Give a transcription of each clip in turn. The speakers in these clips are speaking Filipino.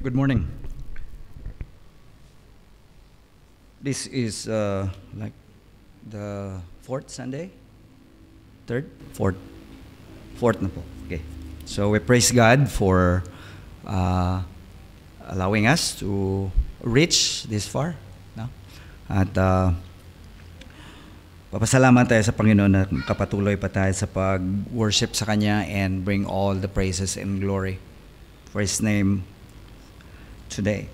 Good morning. This is like the fourth Sunday? Third? Fourth? Fourth na po. Okay. So we praise God for allowing us to reach this far. No? At papasalamat tayo sa Panginoon na kapatuloy pa tayo sa pag-worship sa Kanya and bring all the praises and glory for His name today.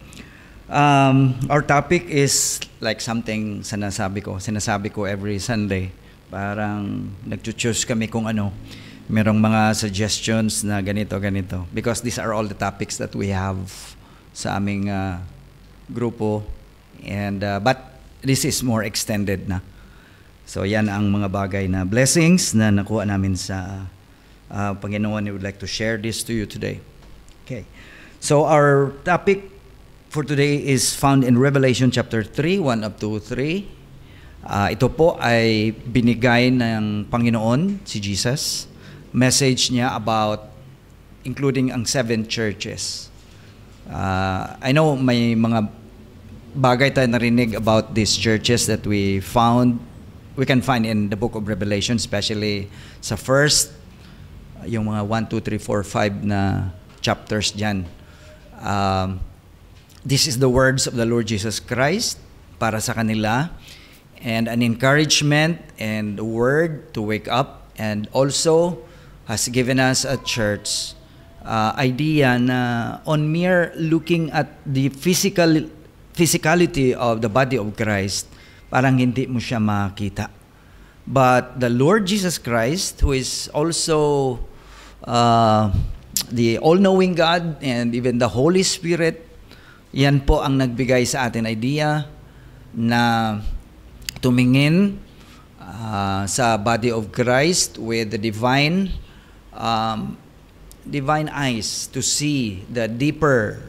Our topic is like something sinasabi ko every Sunday. Parang nag-choose kami kung ano. Merong mga suggestions na ganito. Because these are all the topics that we have sa aming grupo. And, but this is more extended na. So yan ang mga bagay na blessings na nakuha namin sa Panginoon. We would like to share this to you today. Okay. So our topic for today is found in Revelation chapter 3, 1 up to 3. Ito po ay binigay ng Panginoon, si Jesus. Message niya about including ang 7 churches. I know may mga bagay tayo narinig about these churches that we can find in the book of Revelation, especially sa first, yung mga 1, 2, 3, 4, 5 na chapters dyan. This is the words of the Lord Jesus Christ para sa kanila, and an encouragement and a word to wake up, and also has given us a church idea na on mere looking at the physicality of the body of Christ, parang hindi mo siya makita. But the Lord Jesus Christ, who is also the all-knowing God and even the Holy Spirit, yan po ang nagbigay sa atin idea na tumingin sa body of Christ with the divine eyes to see the deeper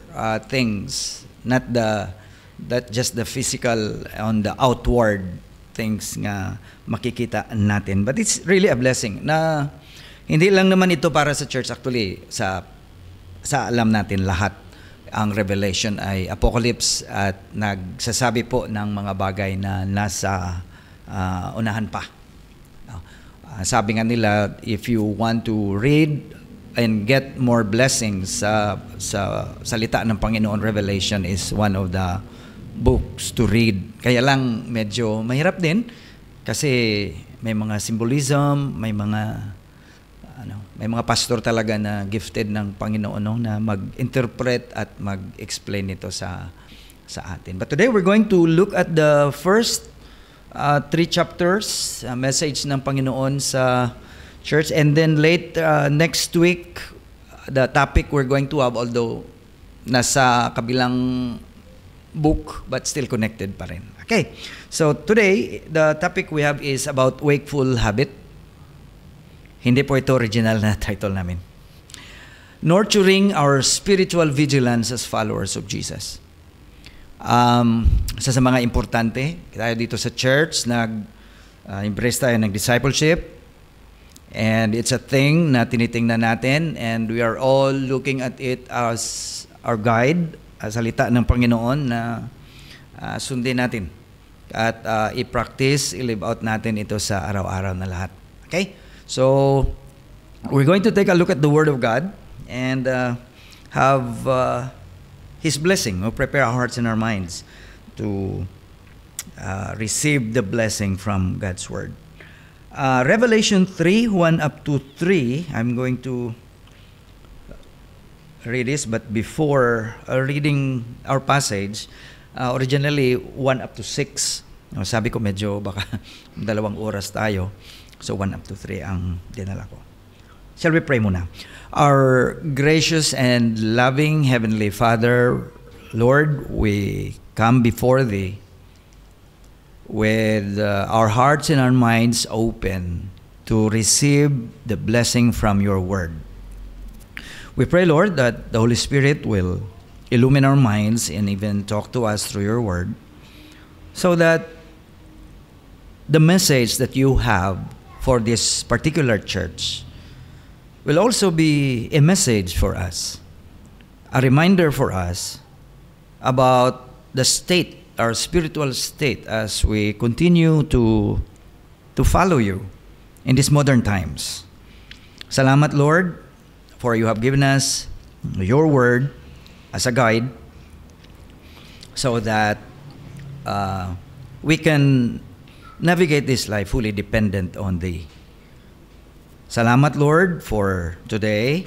things, not just the physical on the outward things nga makikita natin. But it's really a blessing na hindi lang naman ito para sa church. Actually, sa alam natin lahat, ang Revelation ay Apocalypse at nagsasabi po ng mga bagay na nasa unahan pa. Sabi nga nila, if you want to read and get more blessings sa salita ng Panginoon, Revelation is one of the books to read. Kaya lang medyo mahirap din kasi may mga symbolism, may mga pastor talaga na gifted ng Panginoon na mag-interpret at mag-explain ito sa atin. But today we're going to look at the first 3 chapters, message ng Panginoon sa church, and then next week the topic we're going to have, although nasa kabilang book but still connected pa rin. Okay. So today the topic we have is about wakeful habit. Hindi po ito original na title namin. Nurturing our spiritual vigilance as followers of Jesus. Isa sa mga importante, tayo dito sa church, embrace tayo ng discipleship. And it's a thing na tinitingnan natin, and we are all looking at it as our guide, as salita ng Panginoon na sundin natin. At i-practice, i-live out natin ito sa araw-araw na lahat. Okay? So, we're going to take a look at the Word of God and have His blessing. We'll prepare our hearts and our minds to receive the blessing from God's Word. Revelation 3, 1 up to 3, I'm going to read this, but before reading our passage, originally 1 up to 6. Sabi ko medyo baka 2 oras tayo. So 1 up to 3 ang dinala ko. Shall we pray muna? Our gracious and loving Heavenly Father, Lord, we come before Thee with our hearts and our minds open to receive the blessing from Your Word. We pray, Lord, that the Holy Spirit will illumine our minds and even talk to us through Your Word, so that the message that You have for this particular church will also be a message for us a reminder for us about the state, our spiritual state, as we continue to follow you in these modern times. Salamat, Lord, for you have given us your word as a guide so that we can navigate this life fully dependent on Thee. Salamat, Lord, for today,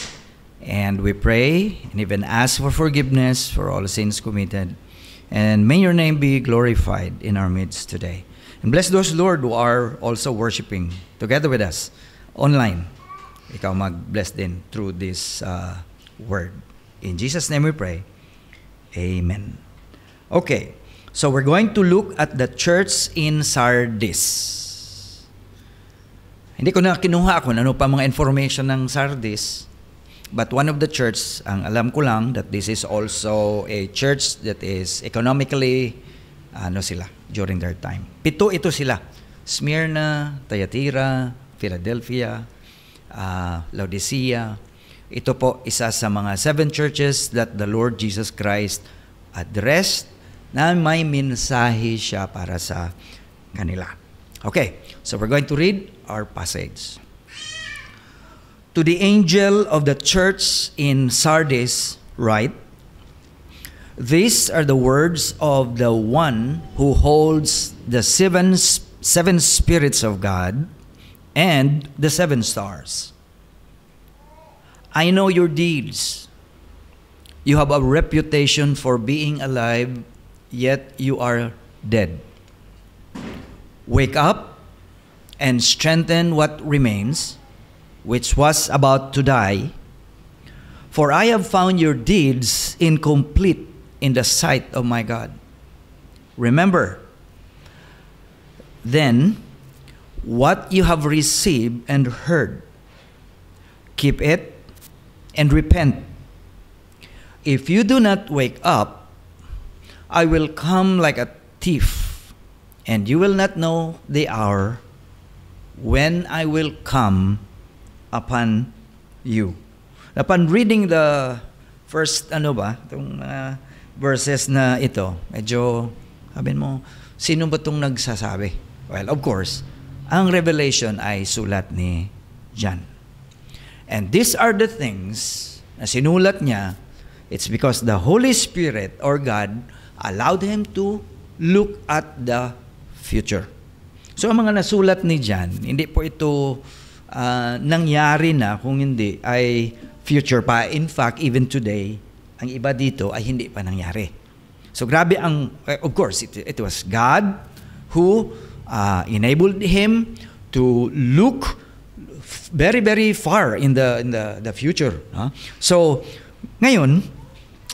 and we pray and even ask for forgiveness for all sins committed. And may your name be glorified in our midst today. And bless those, Lord, who are also worshiping together with us online. Ikaw mag-bless din through this word. In Jesus' name we pray. Amen. Okay, so we're going to look at the church in Sardis. Hindi ko na kinuha kung ano pa mga information ng Sardis, but one of the church, ang alam ko lang, that this is also a church that is economically, during their time. 7 ito sila. Smyrna, Thyatira, Philadelphia, Laodicea. Ito po isa sa mga 7 churches that the Lord Jesus Christ addressed na may mensahe siya para sa kanila. Okay, so we're going to read our passage. To the angel of the church in Sardis write, these are the words of the one who holds the seven spirits of God and the 7 stars. I know your deeds. You have a reputation for being alive, yet you are dead. Wake up and strengthen what remains, which was about to die, for I have found your deeds incomplete in the sight of my God. Remember, then, what you have received and heard, keep it and repent. If you do not wake up, I will come like a thief, and you will not know the hour when I will come upon you. Upon reading the first, itong verses na ito, medyo, sabihin mo, sino ba itong nagsasabi? Well, of course, ang revelation ay sulat ni John. And these are the things na sinulat niya. It's because the Holy Spirit or God allowed him to look at the future. So, ang mga nasulat ni John, hindi po ito nangyari na, kung hindi ay future pa. In fact, even today, ang iba dito ay hindi pa nangyari. So, grabe of course, it was God who enabled him to look very, very far in the future. So, ngayon,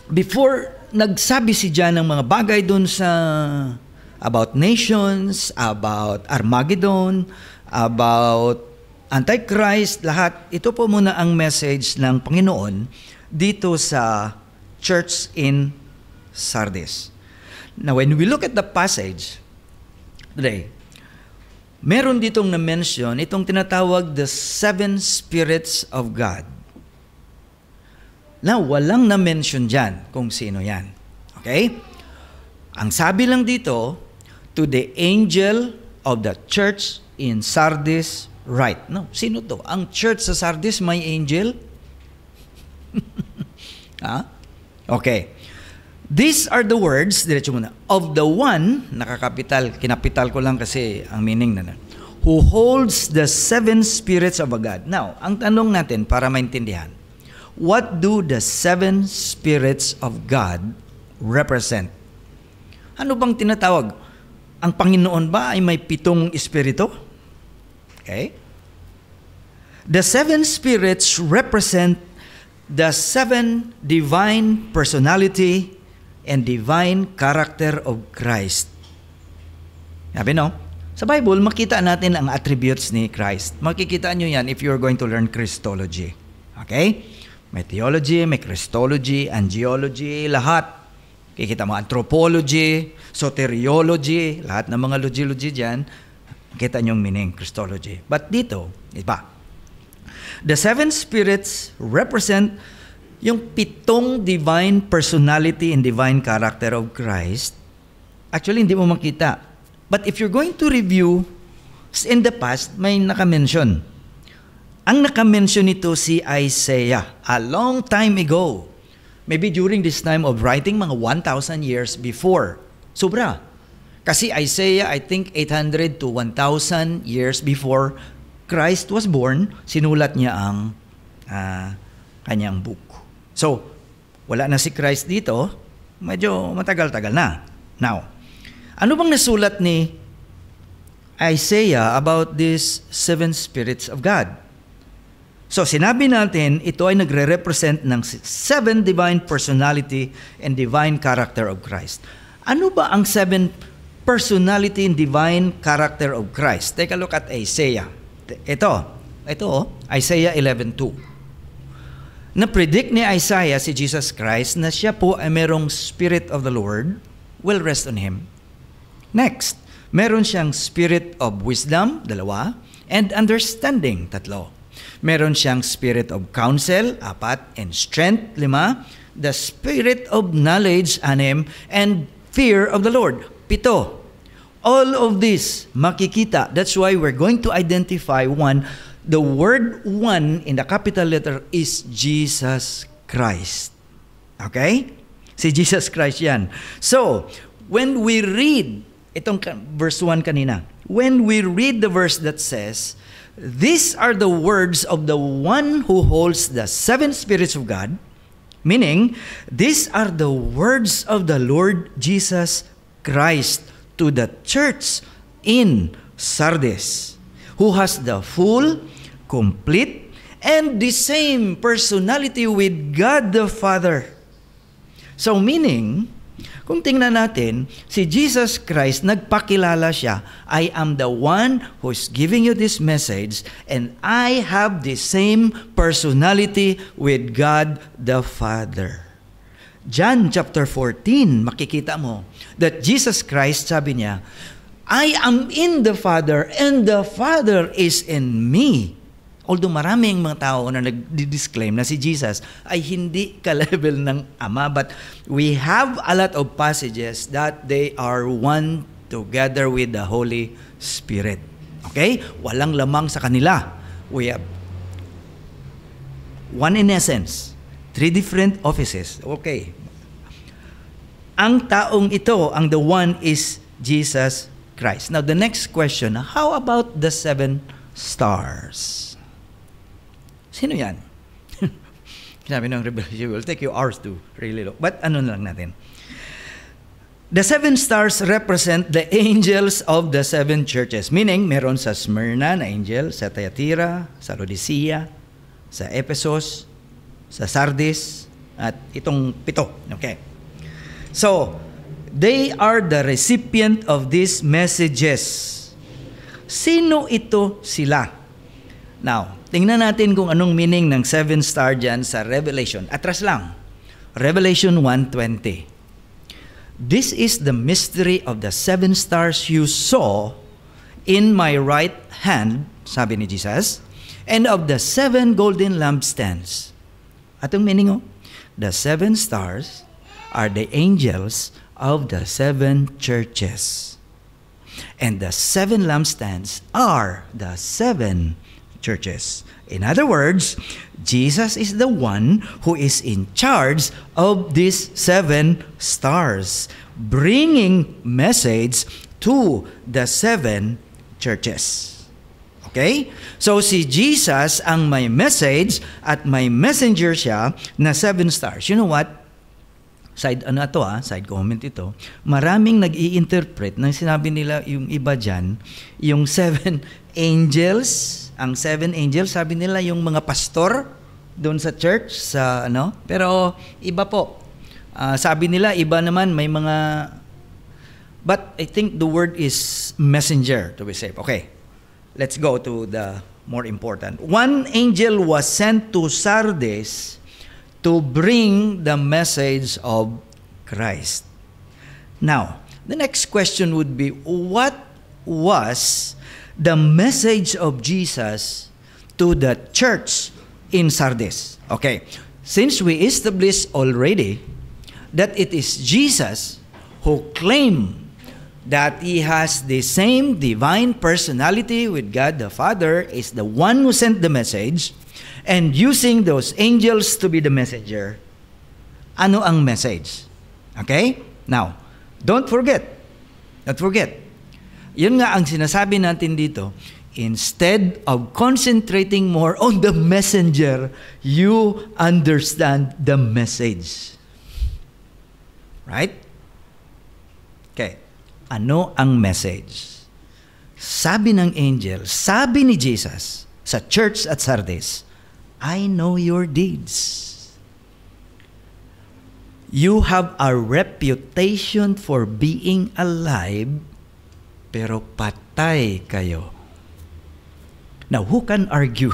before nagsabi si John ng mga bagay dun sa about nations, about Armageddon, about Antichrist, lahat, ito po muna ang message ng Panginoon dito sa church in Sardis. Now, when we look at the passage today, meron ditong na-mention itong tinatawag the 7 spirits of God. Now, walang na-mention dyan kung sino yan. Okay? Ang sabi lang dito, to the angel of the church in Sardis write. No, sino to? Ang church sa Sardis may angel? Okay. These are the words, diretso muna, of the one, kinapital ko lang kasi ang meaning na, who holds the 7 spirits of a God. Now, ang tanong natin para maintindihan, what do the 7 spirits of God represent? Ano bang tinatawag? Ang Panginoon ba ay may 7 espiritu? Okay? The 7 spirits represent the 7 divine personality and divine character of Christ. Sabi no? Sa Bible, makita natin ang attributes ni Christ. Makikita nyo yan if you're going to learn Christology. Okay? May theology, may Christology, angiology, lahat. Kikita mo anthropology, soteriology, lahat ng mga logy dyan, kita nyo yung meaning, Christology. But dito, iba. The 7 spirits represent yung 7 divine personality and divine character of Christ, actually hindi mo makita. But if you're going to review, in the past, may nakamention. Ang nakamention nito si Isaiah a long time ago. Maybe during this time of writing, mga 1,000 years before. Sobra. Kasi Isaiah, I think 800 to 1,000 years before Christ was born, sinulat niya ang kanyang book. So, wala na si Christ dito, medyo matagal-tagal na. Now, ano bang nasulat ni Isaiah about these 7 spirits of God? So, sinabi natin, ito ay nagre-represent ng 7 divine personality and divine character of Christ. Ano ba ang 7 personality and divine character of Christ? Take a look at Isaiah. Ito, Isaiah 11:2. Na-predict ni Isaiah si Jesus Christ na siya po ay merong Spirit of the Lord will rest on Him. Next, meron siyang Spirit of wisdom, 2, and understanding, 3. Meron siyang Spirit of counsel, 4, and strength, 5, the Spirit of knowledge, 6, and fear of the Lord, 7. All of this makikita. That's why we're going to identify one. The word one in the capital letter is Jesus Christ. Okay? Si Jesus Christ yan. So, when we read, itong verse 1 kanina, when we read the verse that says, these are the words of the one who holds the 7 spirits of God, meaning, these are the words of the Lord Jesus Christ to the church in Sardis, who has the full, complete, and the same personality with God the Father. So meaning, kung tingnan natin, si Jesus Christ, nagpakilala siya, I am the one who's giving you this message, and I have the same personality with God the Father. John chapter 14, makikita mo that Jesus Christ, sabi niya, I am in the Father, and the Father is in me. Although maraming mga tao na nag-disclaim na si Jesus ay hindi ka-level ng Ama, but we have a lot of passages that they are one together with the Holy Spirit. Okay? Walang lamang sa kanila. We have one in essence, 3 different offices. Okay. Ang taong ito, ang the one is Jesus Christ. Now, the next question, how about the 7 stars? Sino yan? Sabi ng Revelation, it will take you hours to really look. But ano lang natin. The 7 stars represent the angels of the 7 churches. Meaning, meron sa Smyrna na angel, sa Thyatira, sa Laodicea, sa Ephesus, sa Sardis, at itong 7. Okay. So, they are the recipient of these messages. Sino ito sila? Now, tingnan natin kung anong meaning ng 7 star dyan sa Revelation. Atras lang. Revelation 1:20. This is the mystery of the 7 stars you saw in my right hand, sabi ni Jesus, and of the 7 golden lampstands. Atong meaning, the 7 stars are the angels of the 7 churches. And the 7 lampstands are the 7 churches. In other words, Jesus is the one who is in charge of these 7 stars, bringing message to the 7 churches. Okay? So si Jesus ang may message at may messenger siya na 7 stars. You know what? Side comment ito. Maraming nag-i-interpret ng sinabi nila yung iba dyan, yung 7 angels, ang 7 angels, sabi nila yung mga pastor doon sa church, sa pero iba po. Sabi nila, iba naman, may mga, but I think the word is messenger to be safe. Okay, let's go to the more important. One angel was sent to Sardis to bring the message of Christ. Now, the next question would be, what was the message of Jesus to the church in Sardis? Okay, since we established already that it is Jesus who claimed that He has the same divine personality with God the Father, is the one who sent the message, and using those angels to be the messenger, ano ang message? Okay? Now, don't forget. Yun nga ang sinasabi natin dito. Instead of concentrating more on the messenger, you understand the message. Right? Okay. Ano ang message? Sabi ng angel, sabi ni Jesus sa church at Sardis, I know your deeds. You have a reputation for being alive, pero patay kayo. Now, who can argue?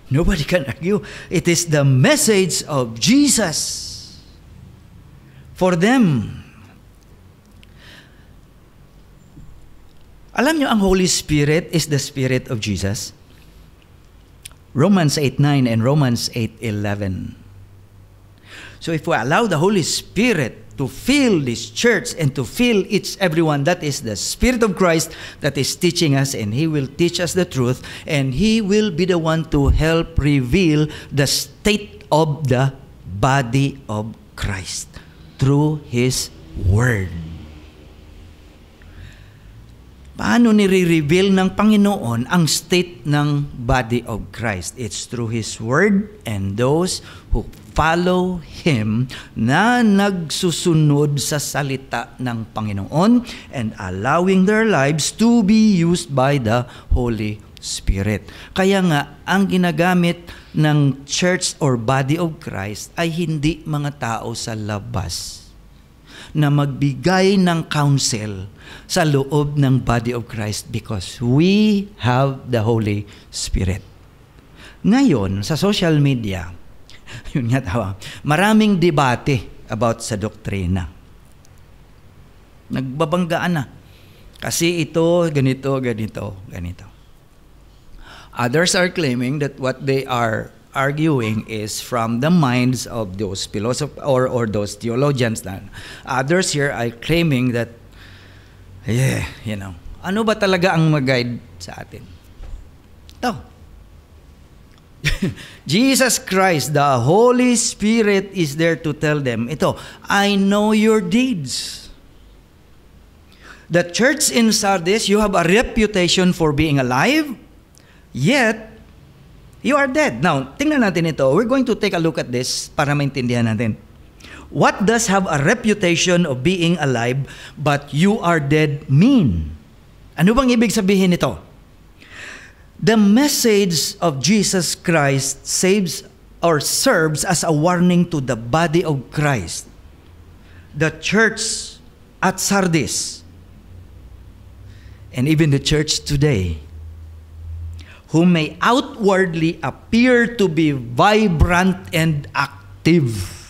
Nobody can argue. It is the message of Jesus for them. Alam nyo, ang Holy Spirit is the Spirit of Jesus. Romans 8:9 and Romans 8:11. So if we allow the Holy Spirit to fill this church and to fill everyone, that is the Spirit of Christ that is teaching us, and He will teach us the truth, and He will be the one to help reveal the state of the body of Christ through His Word. Paano nire-reveal ng Panginoon ang state ng body of Christ? It's through His Word and those who follow Him na nagsusunod sa salita ng Panginoon and allowing their lives to be used by the Holy Spirit. Kaya nga, ang ginagamit ng church or body of Christ ay hindi mga tao sa labas na magbigay ng counsel sa loob ng body of Christ, because we have the Holy Spirit. Ngayon, sa social media, yun nga tawa, maraming debate about sa doktrina. Nagbabanggaan na. Kasi ito, ganito. Others are claiming that what they are arguing is from the minds of those philosophers or those theologians. Others here are claiming that, ano ba talaga ang mag-guide sa atin? Ito. Jesus Christ, the Holy Spirit is there to tell them, ito, I know your deeds. The church in Sardis, you have a reputation for being alive, yet you are dead. Now, tingnan natin ito. We're going to take a look at this para maintindihan natin. What does have a reputation of being alive but you are dead mean? Ano bang ibig sabihin nito? The message of Jesus Christ saves or serves as a warning to the body of Christ, the church at Sardis, and even the church today, who may outwardly appear to be vibrant and active,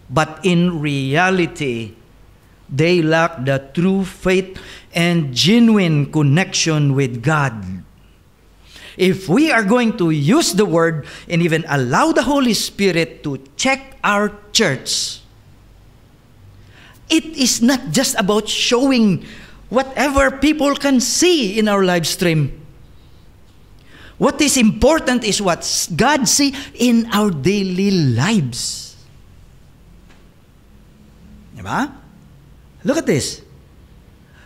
but in reality, they lack the true faith and genuine connection with God. If we are going to use the Word and even allow the Holy Spirit to check our church, it is not just about showing whatever people can see in our live stream. What is important is what God sees in our daily lives. Diba? Look at this.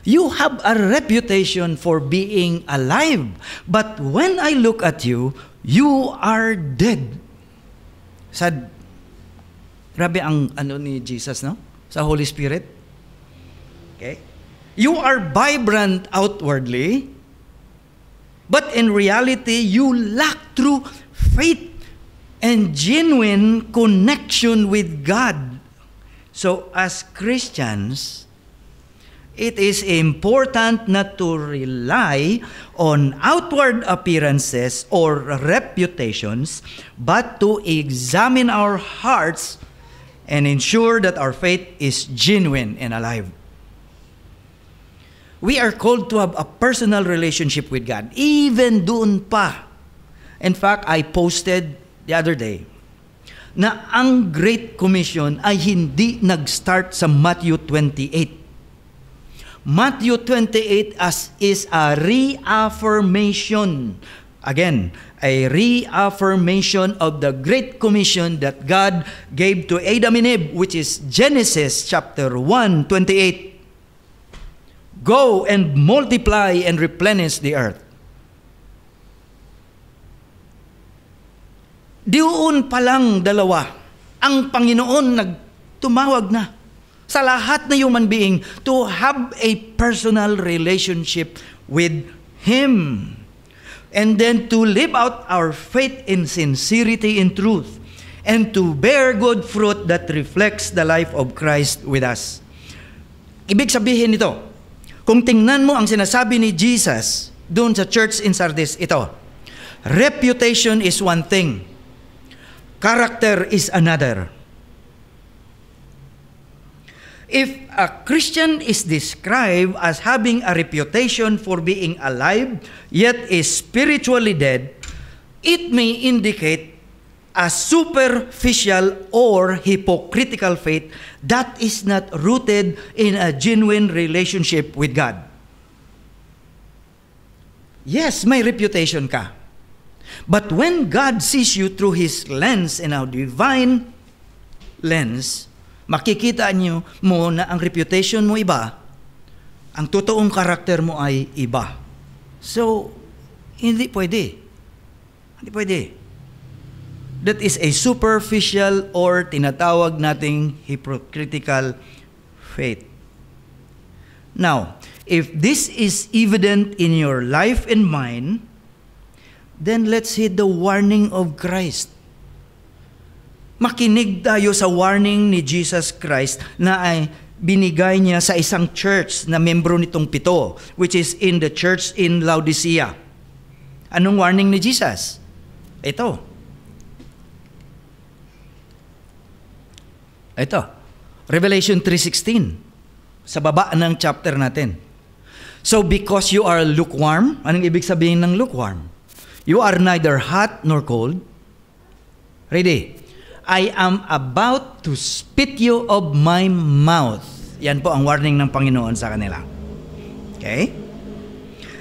You have a reputation for being alive, but when I look at you, you are dead. Sad. Grabe ang ano ni Jesus, no? Sa Holy Spirit. Okay? You are vibrant outwardly, but in reality, you lack true faith and genuine connection with God. So, as Christians, it is important not to rely on outward appearances or reputations, but to examine our hearts and ensure that our faith is genuine and alive. We are called to have a personal relationship with God, even doon pa. In fact, I posted the other day, na ang Great Commission ay hindi nag-start sa Matthew 28. Matthew 28 is a reaffirmation. Again, a reaffirmation of the Great Commission that God gave to Adam and Eve, which is Genesis chapter 1:28. Go and multiply and replenish the earth. Diyon pa lang dalawa, ang Panginoon nagtumawag na sa lahat na human being to have a personal relationship with Him. And then to live out our faith in sincerity and truth. And to bear good fruit that reflects the life of Christ with us. Ibig sabihin nito, kung tingnan mo ang sinasabi ni Jesus doon sa church in Sardis, ito, reputation is one thing. Character is another. If a Christian is described as having a reputation for being alive, yet is spiritually dead, it may indicate a superficial or hypocritical faith that is not rooted in a genuine relationship with God. Yes, may reputation ka. But when God sees you through His lens and our divine lens, makikita niyo mo na ang reputation mo iba, ang totoong karakter mo ay iba. So, hindi pwede. Hindi pwede. That is a superficial or tinatawag nating hypocritical faith. Now, if this is evident in your life and mind, then let's heed the warning of Christ. Makinig tayo sa warning ni Jesus Christ na ay binigay niya sa isang church na membro nitong 7, which is in the church in Laodicea. Anong warning ni Jesus? Ito. Revelation 3:16. Sa baba ng chapter natin. So because you are lukewarm, anong ibig sabihin ng lukewarm? You are neither hot nor cold. Ready? I am about to spit you of my mouth. Yan po ang warning ng Panginoon sa kanila. Okay?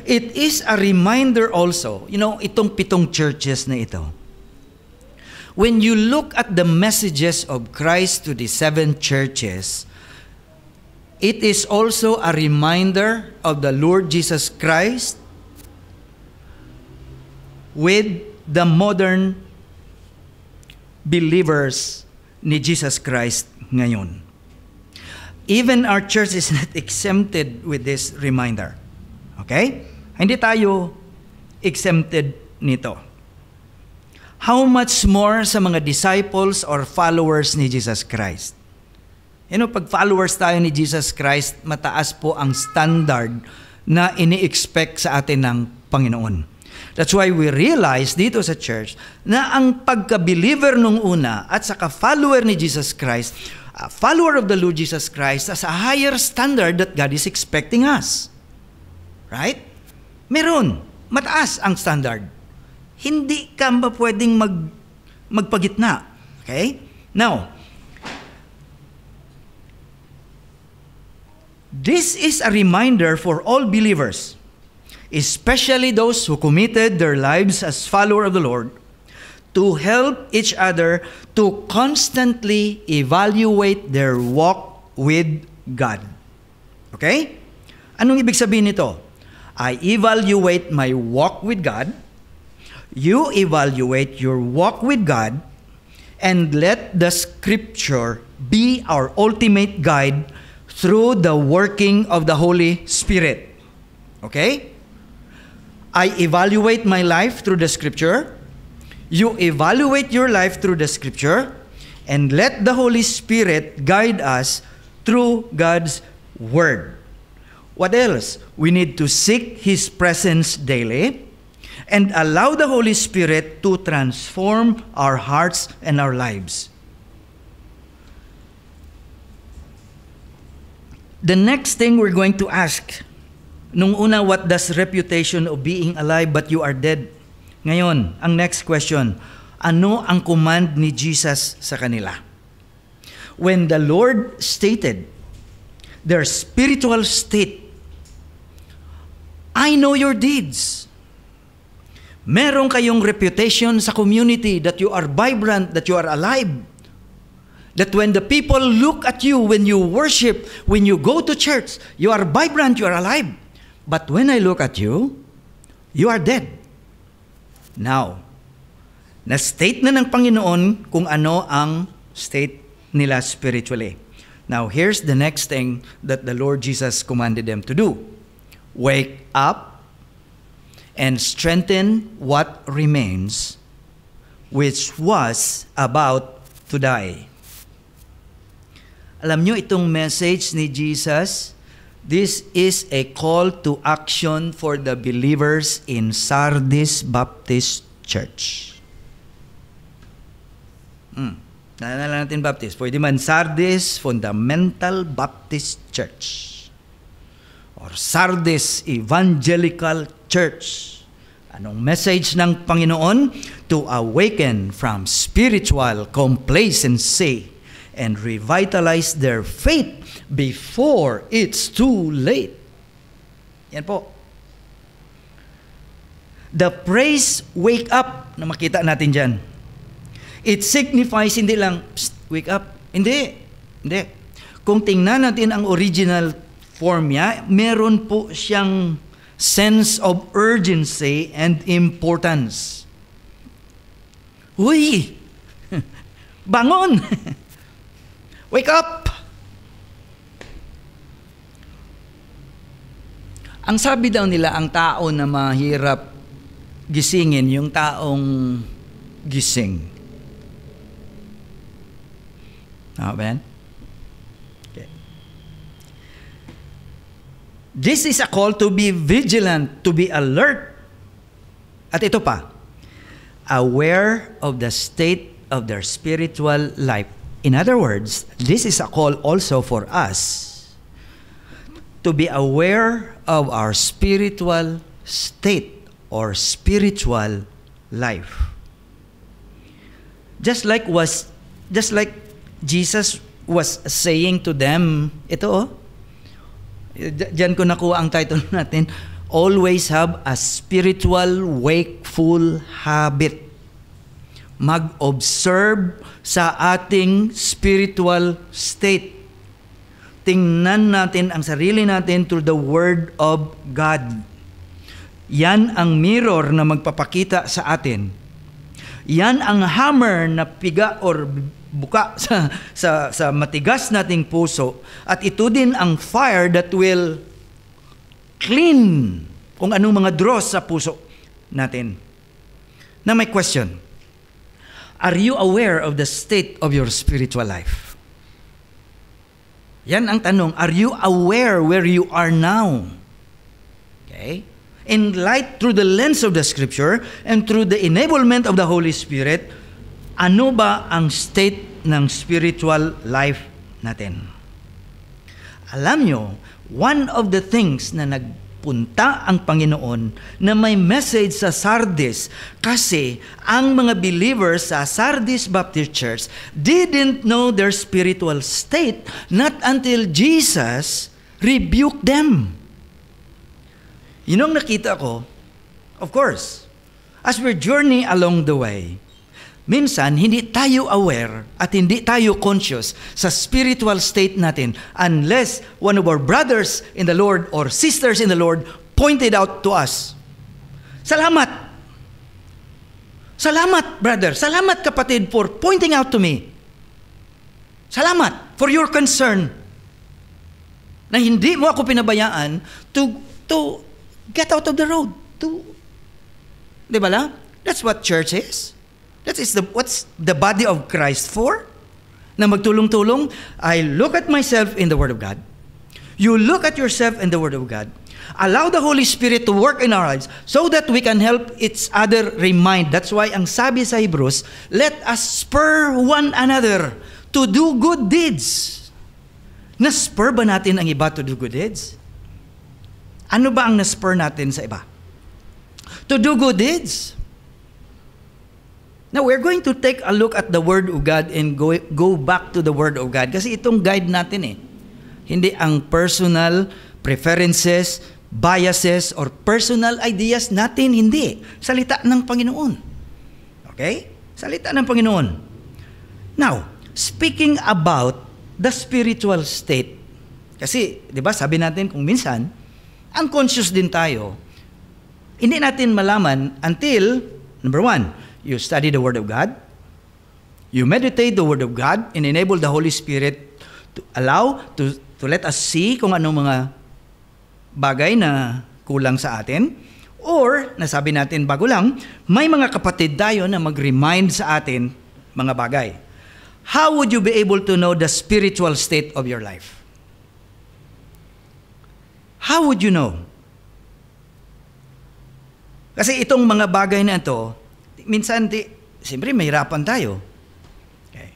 It is a reminder also, itong 7 churches na ito. When you look at the messages of Christ to the 7 churches, it is also a reminder of the Lord Jesus Christ with the modern believers ni Jesus Christ ngayon. Even our church is not exempted with this reminder. Okay? Hindi tayo exempted nito. How much more sa mga disciples or followers ni Jesus Christ? Pag followers tayo ni Jesus Christ, mataas po ang standard na ini-expect sa atin ng Panginoon. That's why we realize dito sa church na ang pagka-believer nung una at saka follower ni Jesus Christ, follower of the Lord Jesus Christ, as a higher standard that God is expecting us. Right? Meron. Mataas ang standard. Hindi ka ba pwedeng magpagitna? Okay? Now, this is a reminder for all believers, especially those who committed their lives as followers of the Lord, to help each other to constantly evaluate their walk with God. Okay? Anong ibig sabihin nito? I evaluate my walk with God, you evaluate your walk with God, and let the Scripture be our ultimate guide through the working of the Holy Spirit. Okay? I evaluate my life through the Scripture. You evaluate your life through the Scripture. And let the Holy Spirit guide us through God's Word. What else? We need to seek His presence daily and allow the Holy Spirit to transform our hearts and our lives. The next thing we're going to ask, nung una, what does reputation of being alive but you are dead? Ngayon, ang next question, Ano ang command ni Jesus sa kanila? When the Lord stated their spiritual state, I know your deeds. Meron kayong reputation sa community that you are vibrant, that you are alive. That when the people look at you, when you worship, when you go to church, you are vibrant, you are alive. But when I look at you, you are dead. Now, na-state na ng Panginoon kung ano ang state nila spiritually. Now, here's the next thing that the Lord Jesus commanded them to do. Wake up and strengthen what remains, which was about to die. Alam nyo, itong message ni Jesus, this is a call to action for the believers in Sardis Baptist Church. Naalala natin Baptist. Pwede man Sardis Fundamental Baptist Church or Sardis Evangelical Church. Anong message ng Panginoon? To awaken from spiritual complacency and revitalize their faith before it's too late. Yan po. The phrase wake up na makita natin dyan. It signifies hindi lang, wake up. Hindi. Kung tingnan natin ang original form niya, meron po siyang sense of urgency and importance. Uy! Bangon! Wake up! Ang sabi daw nila, ang tao na mahirap gisingin, yung taong gising. Amen? Okay. This is a call to be vigilant, to be alert. At ito pa, aware of the state of their spiritual life. In other words, this is a call also for us to be aware of our spiritual state or spiritual life. Just like Jesus was saying to them, ito diyan ko nakuha ang title natin, always have a spiritual wakeful habit. Mag-observe sa ating spiritual state. Tingnan natin ang sarili natin through the Word of God. Yan ang mirror na magpapakita sa atin. Yan ang hammer na piga or buka sa matigas nating puso, at ito din ang fire that will clean kung anong mga dross sa puso natin. Now my question, are you aware of the state of your spiritual life? Yan ang tanong, are you aware where you are now? Okay? In light, through the lens of the Scripture and through the enablement of the Holy Spirit, ano ba ang state ng spiritual life natin? Alam nyo, one of the things na nagpunta ang Panginoon na may message sa Sardis, kasi ang mga believers sa Sardis Baptist Church didn't know their spiritual state not until Jesus rebuked them. Yun ang nakita ko, of course, as we journey along the way, minsan, hindi tayo aware at hindi tayo conscious sa spiritual state natin unless one of our brothers in the Lord or sisters in the Lord pointed out to us. Salamat! Salamat, brother! Salamat, kapatid, for pointing out to me. Salamat for your concern na hindi mo ako pinabayaan to get out of the road. Di ba la? That's what church is. That is what's the body of Christ for? Na magtulong-tulong. I look at myself in the Word of God. You look at yourself in the Word of God. Allow the Holy Spirit to work in our lives so that we can help each other remind. That's why ang sabi sa Hebrews, let us spur one another to do good deeds. Na-spur ba natin ang iba to do good deeds? Ano ba ang na-spur natin sa iba? To do good deeds. Now, we're going to take a look at the Word of God and go back to the Word of God. Kasi itong guide natin eh. Hindi ang personal preferences, biases, or personal ideas natin. Hindi. Salita ng Panginoon. Okay? Salita ng Panginoon. Now, speaking about the spiritual state. Kasi, di ba, sabi natin kung minsan, unconscious din tayo. Hindi natin malaman until, number one, you study the Word of God, you meditate the Word of God, and enable the Holy Spirit to allow, to let us see kung anong mga bagay na kulang sa atin. Or, nasabi natin bago lang, may mga kapatid tayo na mag-remind sa atin mga bagay. How would you be able to know the spiritual state of your life? How would you know? Kasi itong mga bagay na ito, minsan, siyempre, mahirapan tayo. Okay.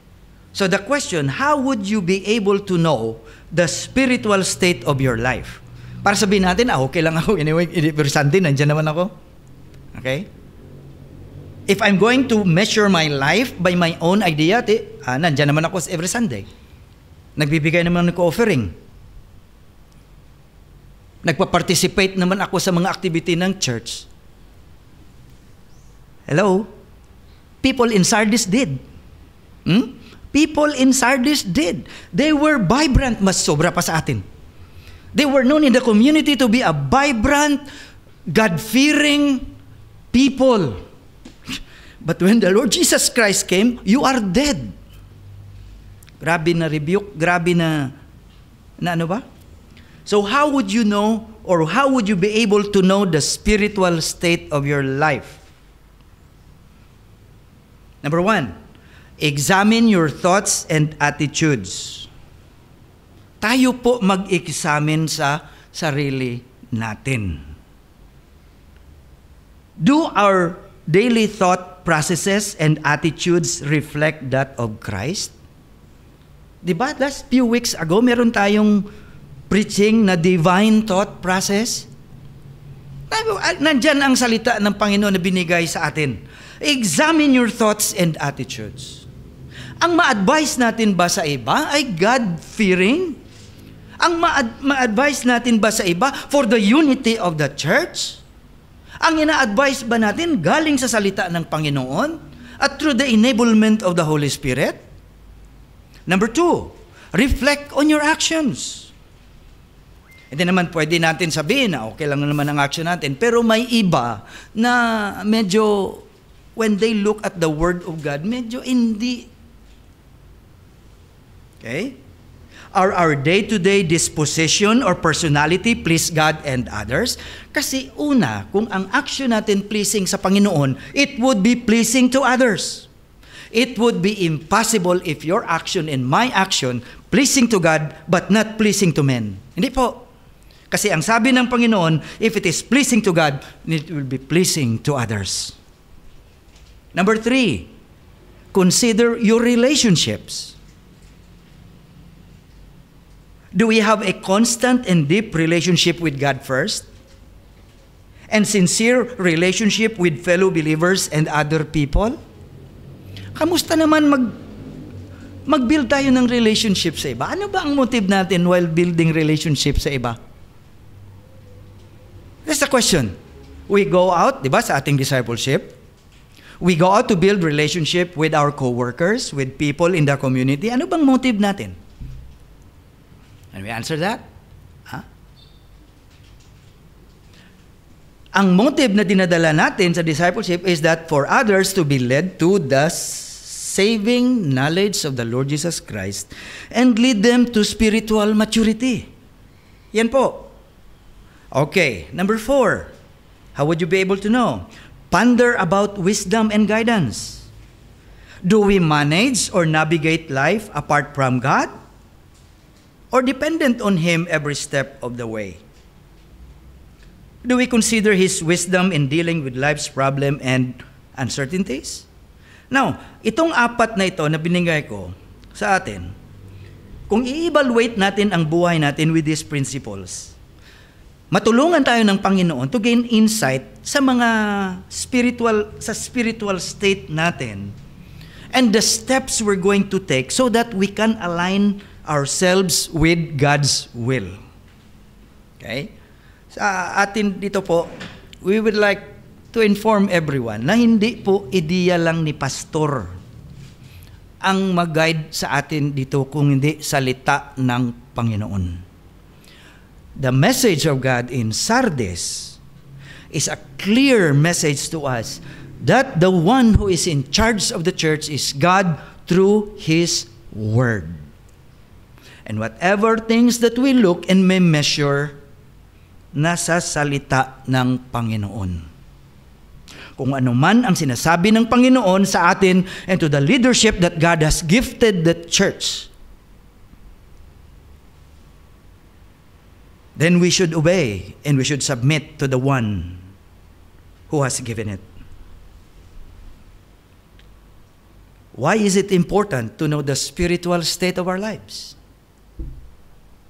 So the question, how would you be able to know the spiritual state of your life? Para sabihin natin, okay lang ako. Anyway, every Sunday, nandiyan naman ako. Okay? If I'm going to measure my life by my own idea, nandiyan naman ako every Sunday. Nagbibigay naman ako offering. Nagpa-participate naman ako sa mga activity ng church. Hello? People in Sardis did. People in Sardis did. They were vibrant, mas sobra pa sa atin. They were known in the community to be a vibrant, God-fearing people. But when the Lord Jesus Christ came, you are dead. Grabe na rebuke, grabe na ano ba? So how would you know, or how would you be able to know the spiritual state of your life? Number one, examine your thoughts and attitudes. Tayo po mag-examine sa sarili natin. Do our daily thought processes and attitudes reflect that of Christ? Diba, last few weeks ago, meron tayong preaching na divine thought process. Nandyan ang salita ng Panginoon na binigay sa atin. Examine your thoughts and attitudes. Ang ma-advise natin ba sa iba ay God-fearing? Ang ma-advise natin ba sa iba for the unity of the church? Ang ina-advise ba natin galing sa salita ng Panginoon at through the enablement of the Holy Spirit? Number two, reflect on your actions. Hindi naman pwede natin sabihin na okay lang naman ang action natin, pero may iba na medyo when they look at the Word of God, medyo hindi. Okay? Are our day-to-day disposition or personality please God and others? Kasi una, kung ang action natin pleasing sa Panginoon, it would be pleasing to others. It would be impossible if your action and my action pleasing to God but not pleasing to men. Hindi po. Kasi ang sabi ng Panginoon, if it is pleasing to God, it will be pleasing to others. Number three, consider your relationships. Do we have a constant and deep relationship with God first? And sincere relationship with fellow believers and other people? Kamusta naman mag-build tayo ng relationship sa iba? Ano ba ang motive natin while building relationship sa iba? That's the question. We go out, di ba, sa ating discipleship. We go out to build relationship with our co-workers, with people in the community. Ano bang motive natin? Can we answer that? Ang motive na dinadala natin sa discipleship is that for others to be led to the saving knowledge of the Lord Jesus Christ and lead them to spiritual maturity. Yan po. Okay, number 4. How would you be able to know? Ponder about wisdom and guidance. Do we manage or navigate life apart from God? Or dependent on Him every step of the way? Do we consider His wisdom in dealing with life's problem and uncertainties? Now, itong 4 na ito na binigay ko sa atin, kung i-evaluate natin ang buhay natin with these principles, matulungan tayo ng Panginoon to gain insight sa mga spiritual state natin and the steps we're going to take so that we can align ourselves with God's will. Okay? Sa atin dito po, we would like to inform everyone na hindi po ideya lang ni pastor ang mag-guide sa atin dito kung hindi salita ng Panginoon. The message of God in Sardis is a clear message to us that the one who is in charge of the church is God through His Word. And whatever things that we look and may measure, nasa salita ng Panginoon. Kung ano man ang sinasabi ng Panginoon sa atin and to the leadership that God has gifted the church, then we should obey and we should submit to the one who has given it. Why is it important to know the spiritual state of our lives?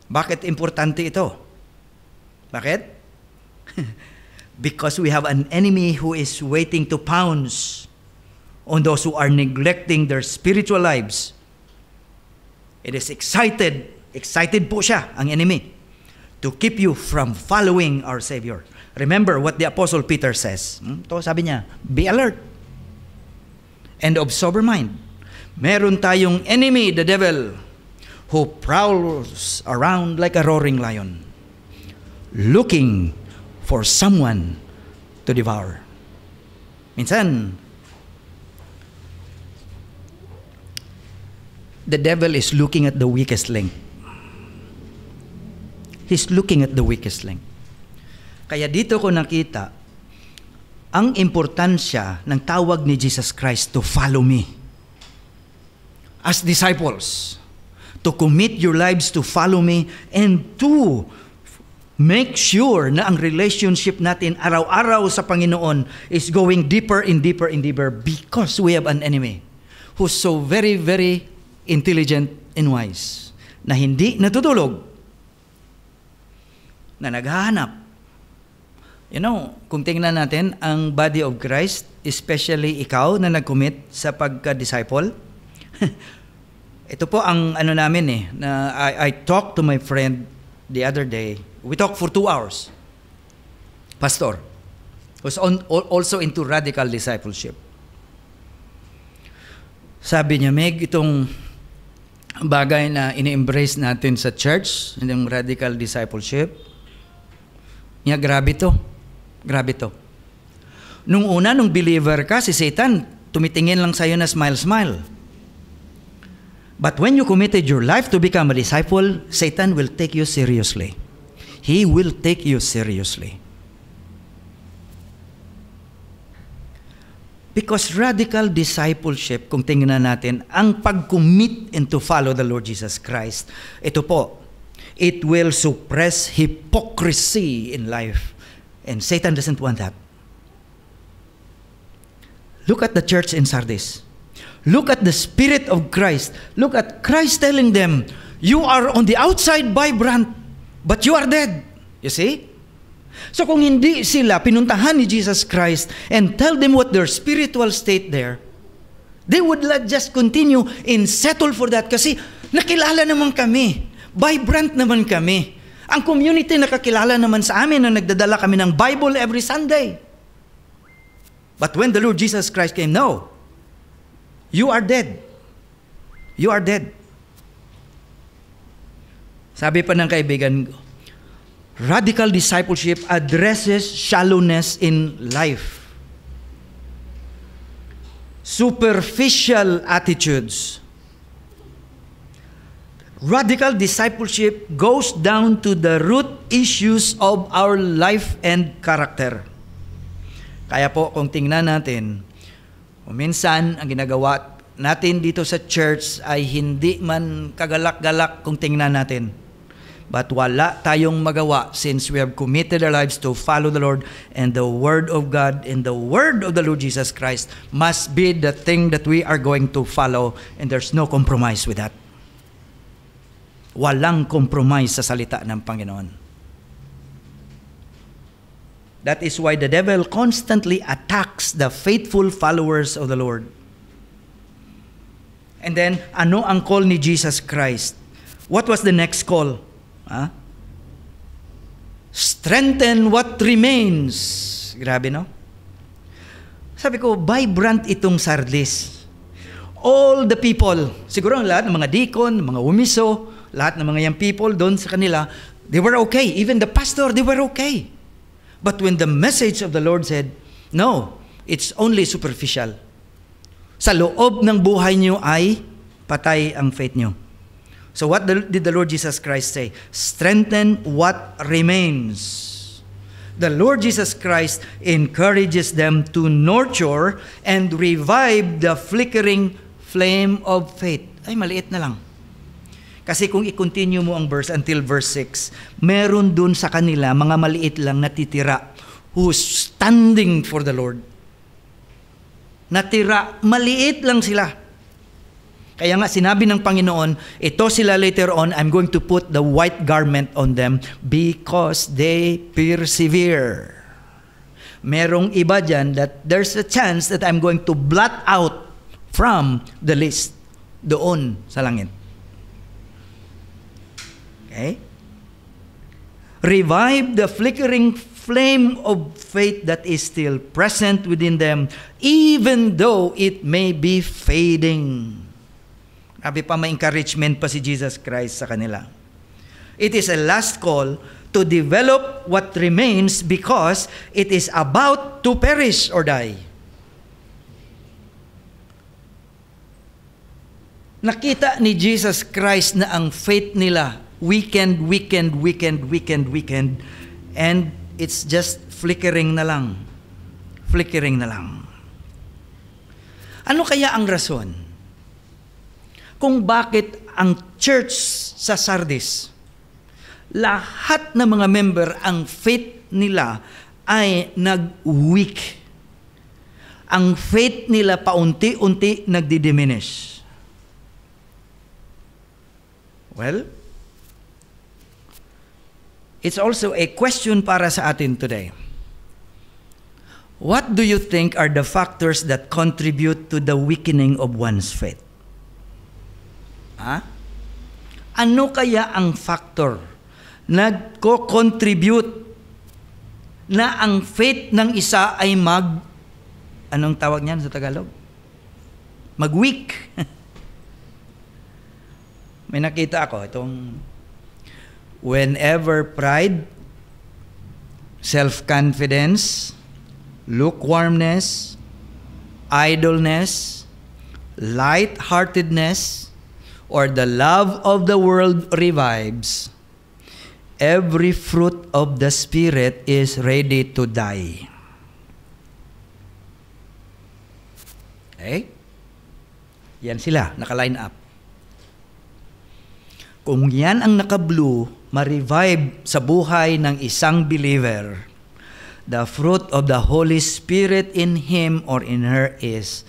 Bakit importante ito? Bakit? Because we have an enemy who is waiting to pounce on those who are neglecting their spiritual lives. It is excited po siya, ang enemy, to keep you from following our Savior. Remember what the Apostle Peter says. Ito sabi niya, be alert and of sober mind. Meron tayong enemy, the devil, who prowls around like a roaring lion, looking for someone to devour. Minsan, the devil is looking at the weakest link. He's looking at the weakest link. Kaya dito ko nakita ang importansya ng tawag ni Jesus Christ to follow me. As disciples, to commit your lives to follow me and to make sure na ang relationship natin araw-araw sa Panginoon is going deeper and deeper and deeper because we have an enemy who's so very, very intelligent and wise na hindi natutulog, na naghahanap. You know, kung tingnan natin ang body of Christ, especially ikaw na nag-commit sa pagka-disciple, ito po ang ano namin na I talked to my friend the other day. We talked for 2 hours. Pastor, who's also into radical discipleship. Sabi niya, Meg, itong bagay na ini-embrace natin sa church, yung radical discipleship, niya, grabe to. Grabe to. Nung una, nung believer ka, si Satan, tumitingin lang sa'yo na smile-smile. But when you committed your life to become a disciple, Satan will take you seriously. He will take you seriously. Because radical discipleship, kung tingnan natin, ang pag-commit and to follow the Lord Jesus Christ, ito po, it will suppress hypocrisy in life. And Satan doesn't want that. Look at the church in Sardis. Look at the Spirit of Christ. Look at Christ telling them, you are on the outside vibrant, but you are dead. You see? So kung hindi sila pinuntahan ni Jesus Christ and tell them what their spiritual state there, they would not just continue and settle for that kasi nakilala naman kami. Vibrant naman kami. Ang community nakakilala naman sa amin na nagdadala kami ng Bible every Sunday. But when the Lord Jesus Christ came, no. You are dead. You are dead. Sabi pa ng kaibigan ko, radical discipleship addresses shallowness in life. Superficial attitudes. Radical discipleship goes down to the root issues of our life and character. Kaya po, kung tingnan natin, minsan, ang ginagawa natin dito sa church ay hindi man kagalak-galak kung tingnan natin. But wala tayong magawa since we have committed our lives to follow the Lord, and the Word of God and the Word of the Lord Jesus Christ must be the thing that we are going to follow, and there's no compromise with that. Walang compromise sa salita ng Panginoon. That is why the devil constantly attacks the faithful followers of the Lord. And then, ano ang call ni Jesus Christ? What was the next call? Strengthen what remains. Grabe, no? Sabi ko, vibrant itong Sardis. All the people, siguro lahat ng mga deacon, mga umiso, lahat ng mga young people doon sa kanila, they were okay. Even the pastor, they were okay. But when the message of the Lord said, no, it's only superficial. Sa loob ng buhay niyo ay patay ang faith niyo. So what did the Lord Jesus Christ say? Strengthen what remains. The Lord Jesus Christ encourages them to nurture and revive the flickering flame of faith. Ay, maliit na lang. Kasi kung i-continue mo ang verse until verse 6, meron dun sa kanila mga maliit lang natitira who's standing for the Lord. Natira, maliit lang sila. Kaya nga sinabi ng Panginoon, ito sila later on, I'm going to put the white garment on them because they persevere. Merong iba dyan that there's a chance that I'm going to blot out from the list doon sa langit. Okay? Revive the flickering flame of faith that is still present within them, even though it may be fading. Sabi pa, may encouragement pa si Jesus Christ sa kanila. It is a last call to develop what remains because it is about to perish or die. Nakita ni Jesus Christ na ang faith nila weekend, and it's just flickering na lang. Flickering na lang. Ano kaya ang rason kung bakit ang church sa Sardis, lahat ng mga member, ang faith nila ay nag-weak. Ang faith nila paunti-unti nagdi-diminish. Well, it's also a question para sa atin today. What do you think are the factors that contribute to the weakening of one's faith? Ano kaya ang factor nagko-contribute na ang faith ng isa ay anong tawag niyan sa Tagalog? Mag-weak. May nakita ako itong whenever pride, self-confidence, lukewarmness, idleness, light-heartedness, or the love of the world revives, every fruit of the Spirit is ready to die. Okay? Yan sila, naka-line up. Kung yan ang naka-blue, ma-revive sa buhay ng isang believer, the fruit of the Holy Spirit in him or in her is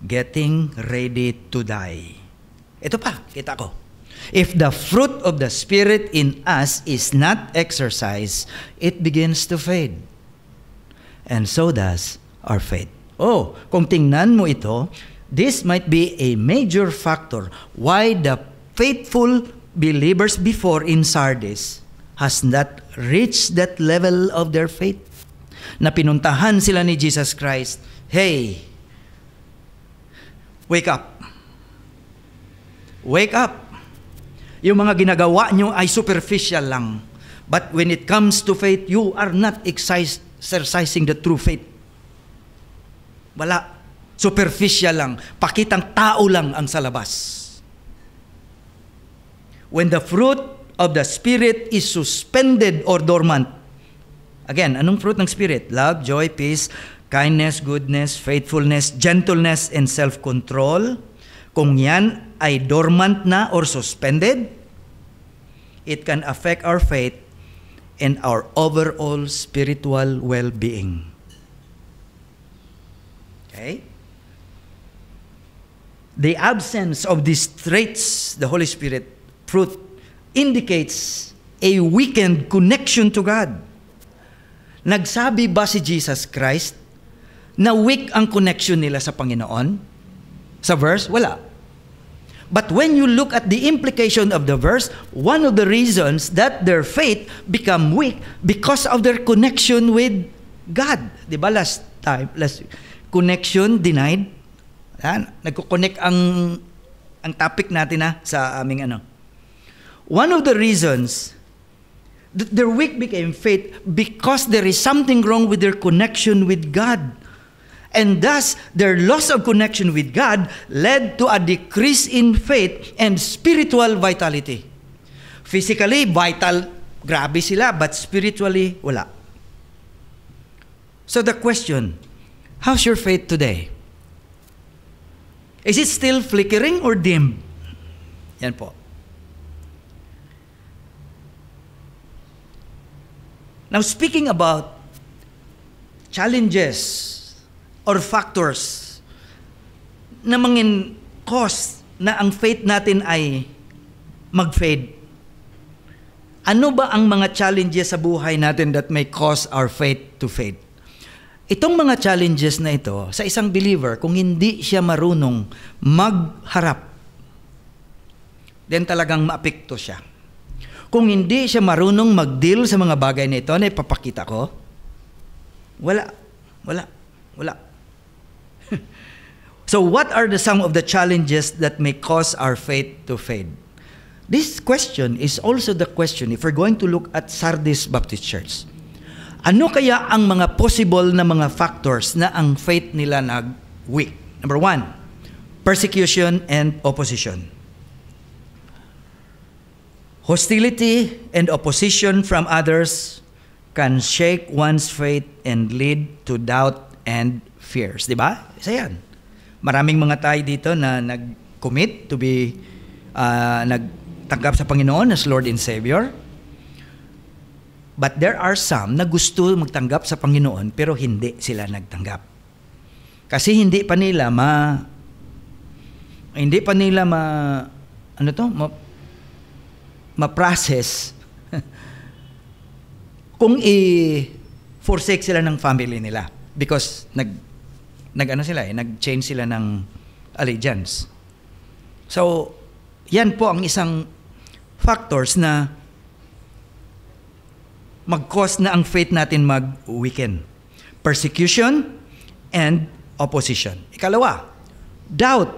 getting ready to die. Ito pa, kita ko. If the fruit of the Spirit in us is not exercised, it begins to fade. And so does our faith. Oh, kung tingnan mo ito, this might be a major factor why the faithful believers before in Sardis has not reached that level of their faith. Na pinuntahan sila ni Jesus Christ, hey, wake up. Wake up. Yung mga ginagawa nyo ay superficial lang. But when it comes to faith, you are not exercising the true faith. Wala. Superficial lang. Pakitang tao lang ang sa labas. When the fruit of the Spirit is suspended or dormant. Again, anong fruit ng Spirit? Love, joy, peace, kindness, goodness, faithfulness, gentleness, and self-control. Kung yan ay dormant na or suspended, it can affect our faith and our overall spiritual well-being. Okay? The absence of these traits, the Holy Spirit fruit, indicates a weakened connection to God. Nagsabi ba si Jesus Christ na weak ang connection nila sa Panginoon? Sa verse? Wala. But when you look at the implication of the verse, one of the reasons that their faith become weak because of their connection with God. Di ba last connection denied? Yan, nagko-connect ang topic natin sa aming ano. One of the reasons that their weak became faith because there is something wrong with their connection with God. And thus, their loss of connection with God led to a decrease in faith and spiritual vitality. Physically, vital, grabe sila, but spiritually, wala. So the question, how's your faith today? Is it still flickering or dim? Yan po. Now, speaking about challenges or factors na mangin cause na ang faith natin ay mag-fade. Ano ba ang mga challenges sa buhay natin that may cause our faith to fade? Itong mga challenges na ito, sa isang believer, kung hindi siya marunong magharap, then talagang maapekto siya. Kung hindi siya marunong mag-deal sa mga bagay na ito na ipapakita ko, wala. So what are some of the challenges that may cause our faith to fade? This question is also the question if we're going to look at Sardis Baptist Church. Ano kaya ang mga possible na mga factors na ang faith nila nag-weak? Number 1, persecution and opposition. Hostility and opposition from others can shake one's faith and lead to doubt and fears. Diba? Isa yan. Maraming mga tayo dito na nag-commit to be, nagtanggap sa Panginoon as Lord and Savior. But there are some na gusto magtanggap sa Panginoon pero hindi sila nagtanggap. Kasi hindi pa nila ma-process kung i-forsake sila ng family nila because nag-change sila ng allegiance. So, yan po ang isang factors na mag-cause na ang faith natin mag-weaken. Persecution and opposition. Ikalawa, doubt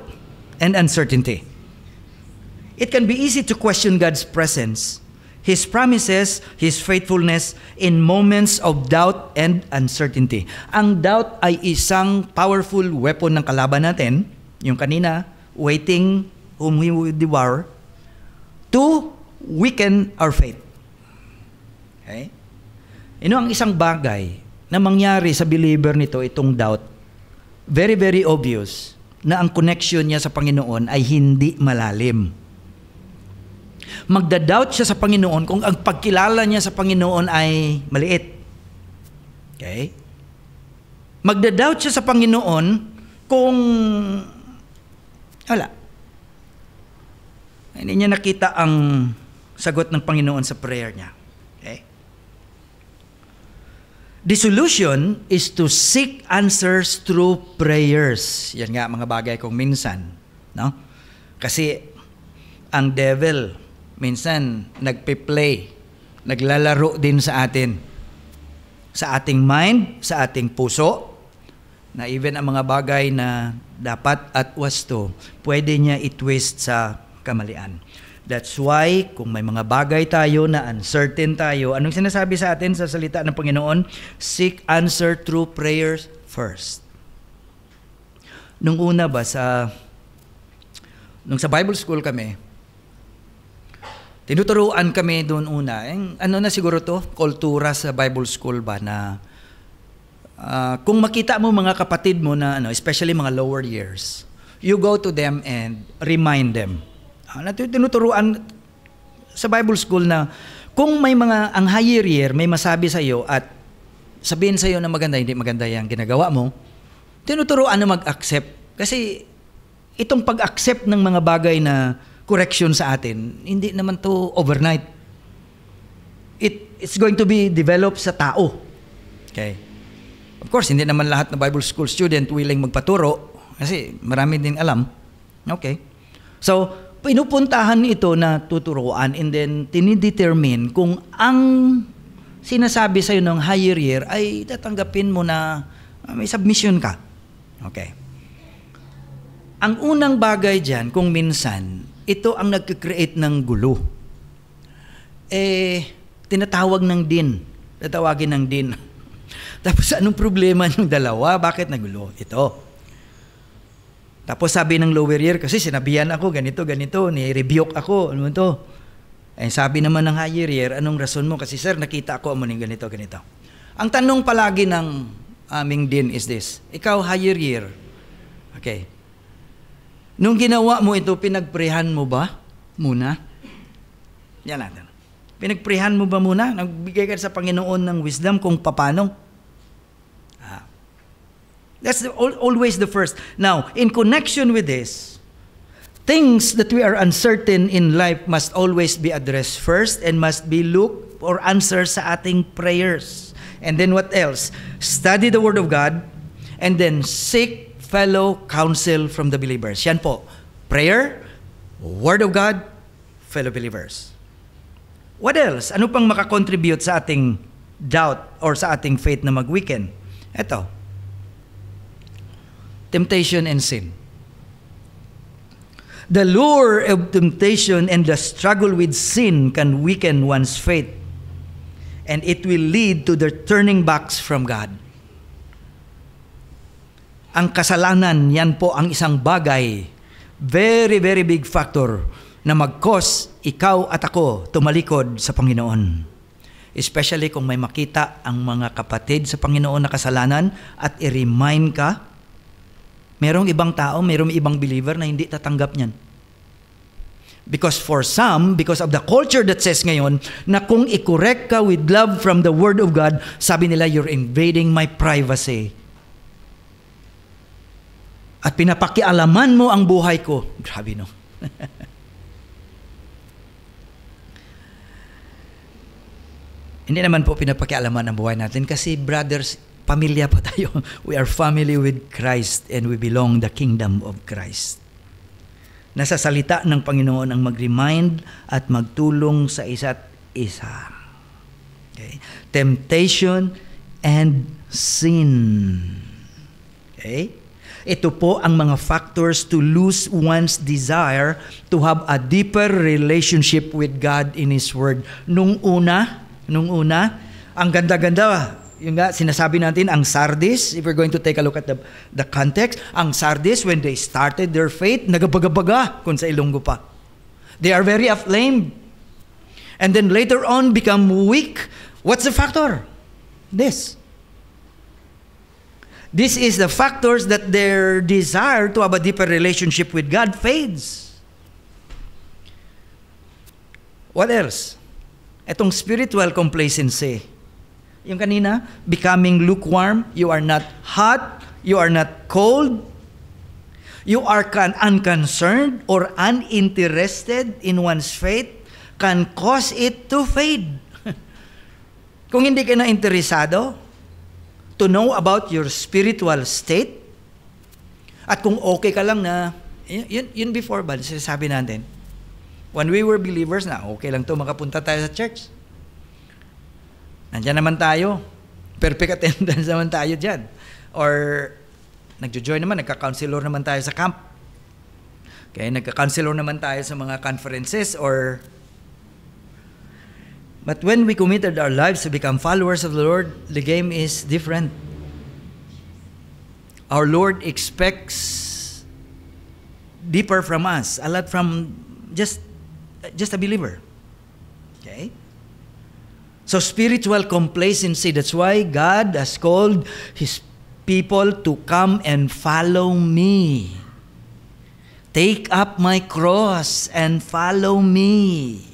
and uncertainty. It can be easy to question God's presence, His promises, His faithfulness in moments of doubt and uncertainty. Ang doubt ay isang powerful weapon ng kalaban natin, yung kanina, waiting whom He will devour, to weaken our faith. Okay? Ang isang bagay na mangyari sa believer nito, itong doubt, very, very obvious na ang connection niya sa Panginoon ay hindi malalim. Magda-doubt siya sa Panginoon kung ang pagkilala niya sa Panginoon ay maliit. Okay? Magda-doubt siya sa Panginoon kung wala. Hindi niya nakita ang sagot ng Panginoon sa prayer niya. Okay? The solution is to seek answers through prayers. Yan nga mga bagay kung minsan, no? Kasi ang devil minsan nagpe-play, naglalaro din sa atin. Sa ating mind, sa ating puso, na even ang mga bagay na dapat at wasto, pwede niya i-twist sa kamalian. That's why, kung may mga bagay tayo na uncertain tayo, anong sinasabi sa atin sa salita ng Panginoon? Seek answer through prayers first. Nung una ba, nung sa Bible school kami, tinuturuan kami doon una. Ano na siguro to? Kultura sa Bible school ba na kung makita mo mga kapatid mo na especially mga lower years, you go to them and remind them. Tinuturuan sa Bible school na kung may mga ang higher year may masabi sa iyo at sabihin sa iyo na maganda, hindi maganda yung ginagawa mo, tinuturuan na mag-accept. Kasi itong pag-accept ng mga bagay na correction sa atin, hindi naman to overnight. It's going to be developed sa tao. Okay. Of course, hindi naman lahat na Bible school student willing magpaturo kasi marami din alam. Okay. So, pinupuntahan ito na tuturuan and then tinidetermine kung ang sinasabi sa'yo ng higher year ay tatanggapin mo na may submission ka. Okay. Ang unang bagay dyan, kung minsan, ito ang nagkikreate ng gulo. Tinatawag ng din. Tatawagin ng din. Tapos anong problema ng dalawa? Bakit nagulo? Ito. Tapos sabi ng lower year, kasi sinabihan ako, ganito, ni-rebuke ako. Ano to? Sabi naman ng higher year, anong rason mo? Kasi sir, nakita ako mo ng ganito. Ang tanong palagi ng aming din is this. Ikaw, higher year. Okay. Nung ginawa mo ito, pinagprehan mo ba muna? Yan natin. Pinagprehan mo ba muna? Nagbigay ka sa Panginoon ng wisdom kung paano? That's always the first. Now, in connection with this, things that we are uncertain in life must always be addressed first and must be looked or answered sa ating prayers. And then what else? Study the Word of God and then seek fellow counsel from the believers. Yan po. Prayer, Word of God, fellow believers. What else? Ano pang makakontribute sa ating doubt or sa ating faith na mag-weaken? Ito. Temptation and sin. The lure of temptation and the struggle with sin can weaken one's faith, and it will lead to their turning backs from God. Ang kasalanan, yan po ang isang bagay, very, very big factor na mag-cause ikaw at ako tumalikod sa Panginoon. Especially kung may makita ang mga kapatid sa Panginoon na kasalanan at i-remind ka, merong ibang tao, merong ibang believer na hindi tatanggap niyan. Because for some, because of the culture that says ngayon, na kung i-correct ka with love from the Word of God, sabi nila, you're invading my privacy. At pinapakialaman mo ang buhay ko. Grabe, no? Hindi naman po pinapakialaman ang buhay natin kasi brothers, pamilya pa tayo. We are family with Christ and we belong the kingdom of Christ. Nasa salita ng Panginoon ang mag-remind at magtulong sa isa't isa. Okay? Temptation and sin. Okay? Ito po ang mga factors to lose one's desire to have a deeper relationship with God in His Word. Nung una, ang ganda-ganda, yung nga, sinasabi natin, ang Sardis, if we're going to take a look at the context, ang Sardis, when they started their faith, nagabaga-baga, kung sa Ilonggo pa. They are very aflamed. And then later on, become weak. What's the factor? This is the factors that their desire to have a deeper relationship with God fades. What else? Etong spiritual complacency. Yung kanina, becoming lukewarm, you are not hot, you are not cold, you are unconcerned or uninterested in one's faith, can cause it to fade. Kung hindi ka na interesado to know about your spiritual state, at kung okay ka lang na, yun before ba, sinasabi natin, when we were believers na, okay lang to, makapunta tayo sa church. Nandiyan naman tayo. Perfect attendance naman tayo dyan. Or, nagjo-join naman, nagka-counselor naman tayo sa camp. Okay, nagka-counselor naman tayo sa mga conferences or... But when we committed our lives to become followers of the Lord, the game is different. Our Lord expects deeper from us, a lot from just a believer. Okay? So spiritual complacency, that's why God has called His people to come and follow me. Take up my cross and follow me.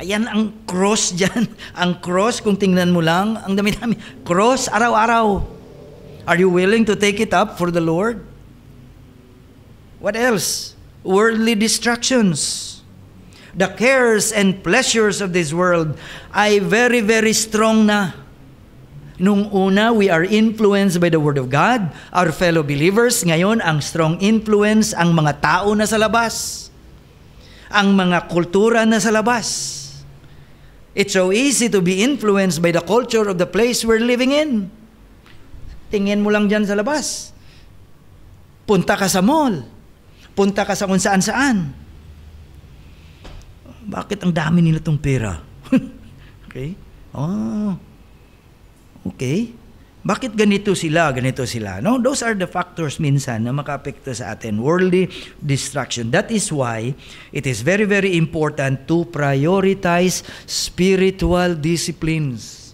Ayan ang cross dyan. Ang cross, kung tingnan mo lang, ang dami-dami. Cross, araw-araw. Are you willing to take it up for the Lord? What else? Worldly distractions. The cares and pleasures of this world ay very, very strong na. Nung una, we are influenced by the Word of God, our fellow believers. Ngayon, ang strong influence, ang mga tao na sa labas. Ang mga kultura na sa labas. It's so easy to be influenced by the culture of the place we're living in. Tingin mo lang dyan sa labas. Punta ka sa mall. Punta ka sa kung saan-saan. Bakit ang dami nila itong pera? Okay? Oh. Okay. Bakit ganito sila, ganito sila? No, those are the factors minsan na makaapekto sa atin. Worldly distraction. That is why it is very, very important to prioritize spiritual disciplines.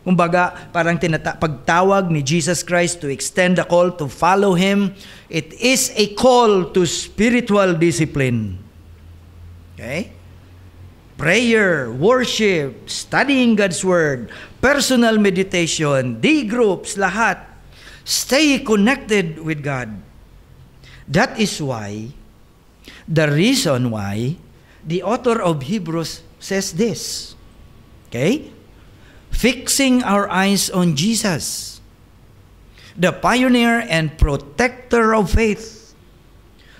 Kumbaga, parang pagtawag ni Jesus Christ to extend the call to follow Him, it is a call to spiritual discipline. Okay? Prayer, worship, studying God's Word, personal meditation, day groups, lahat. Stay connected with God. That is why, the reason why, the author of Hebrews says this. Okay? Fixing our eyes on Jesus, the pioneer and protector of faith.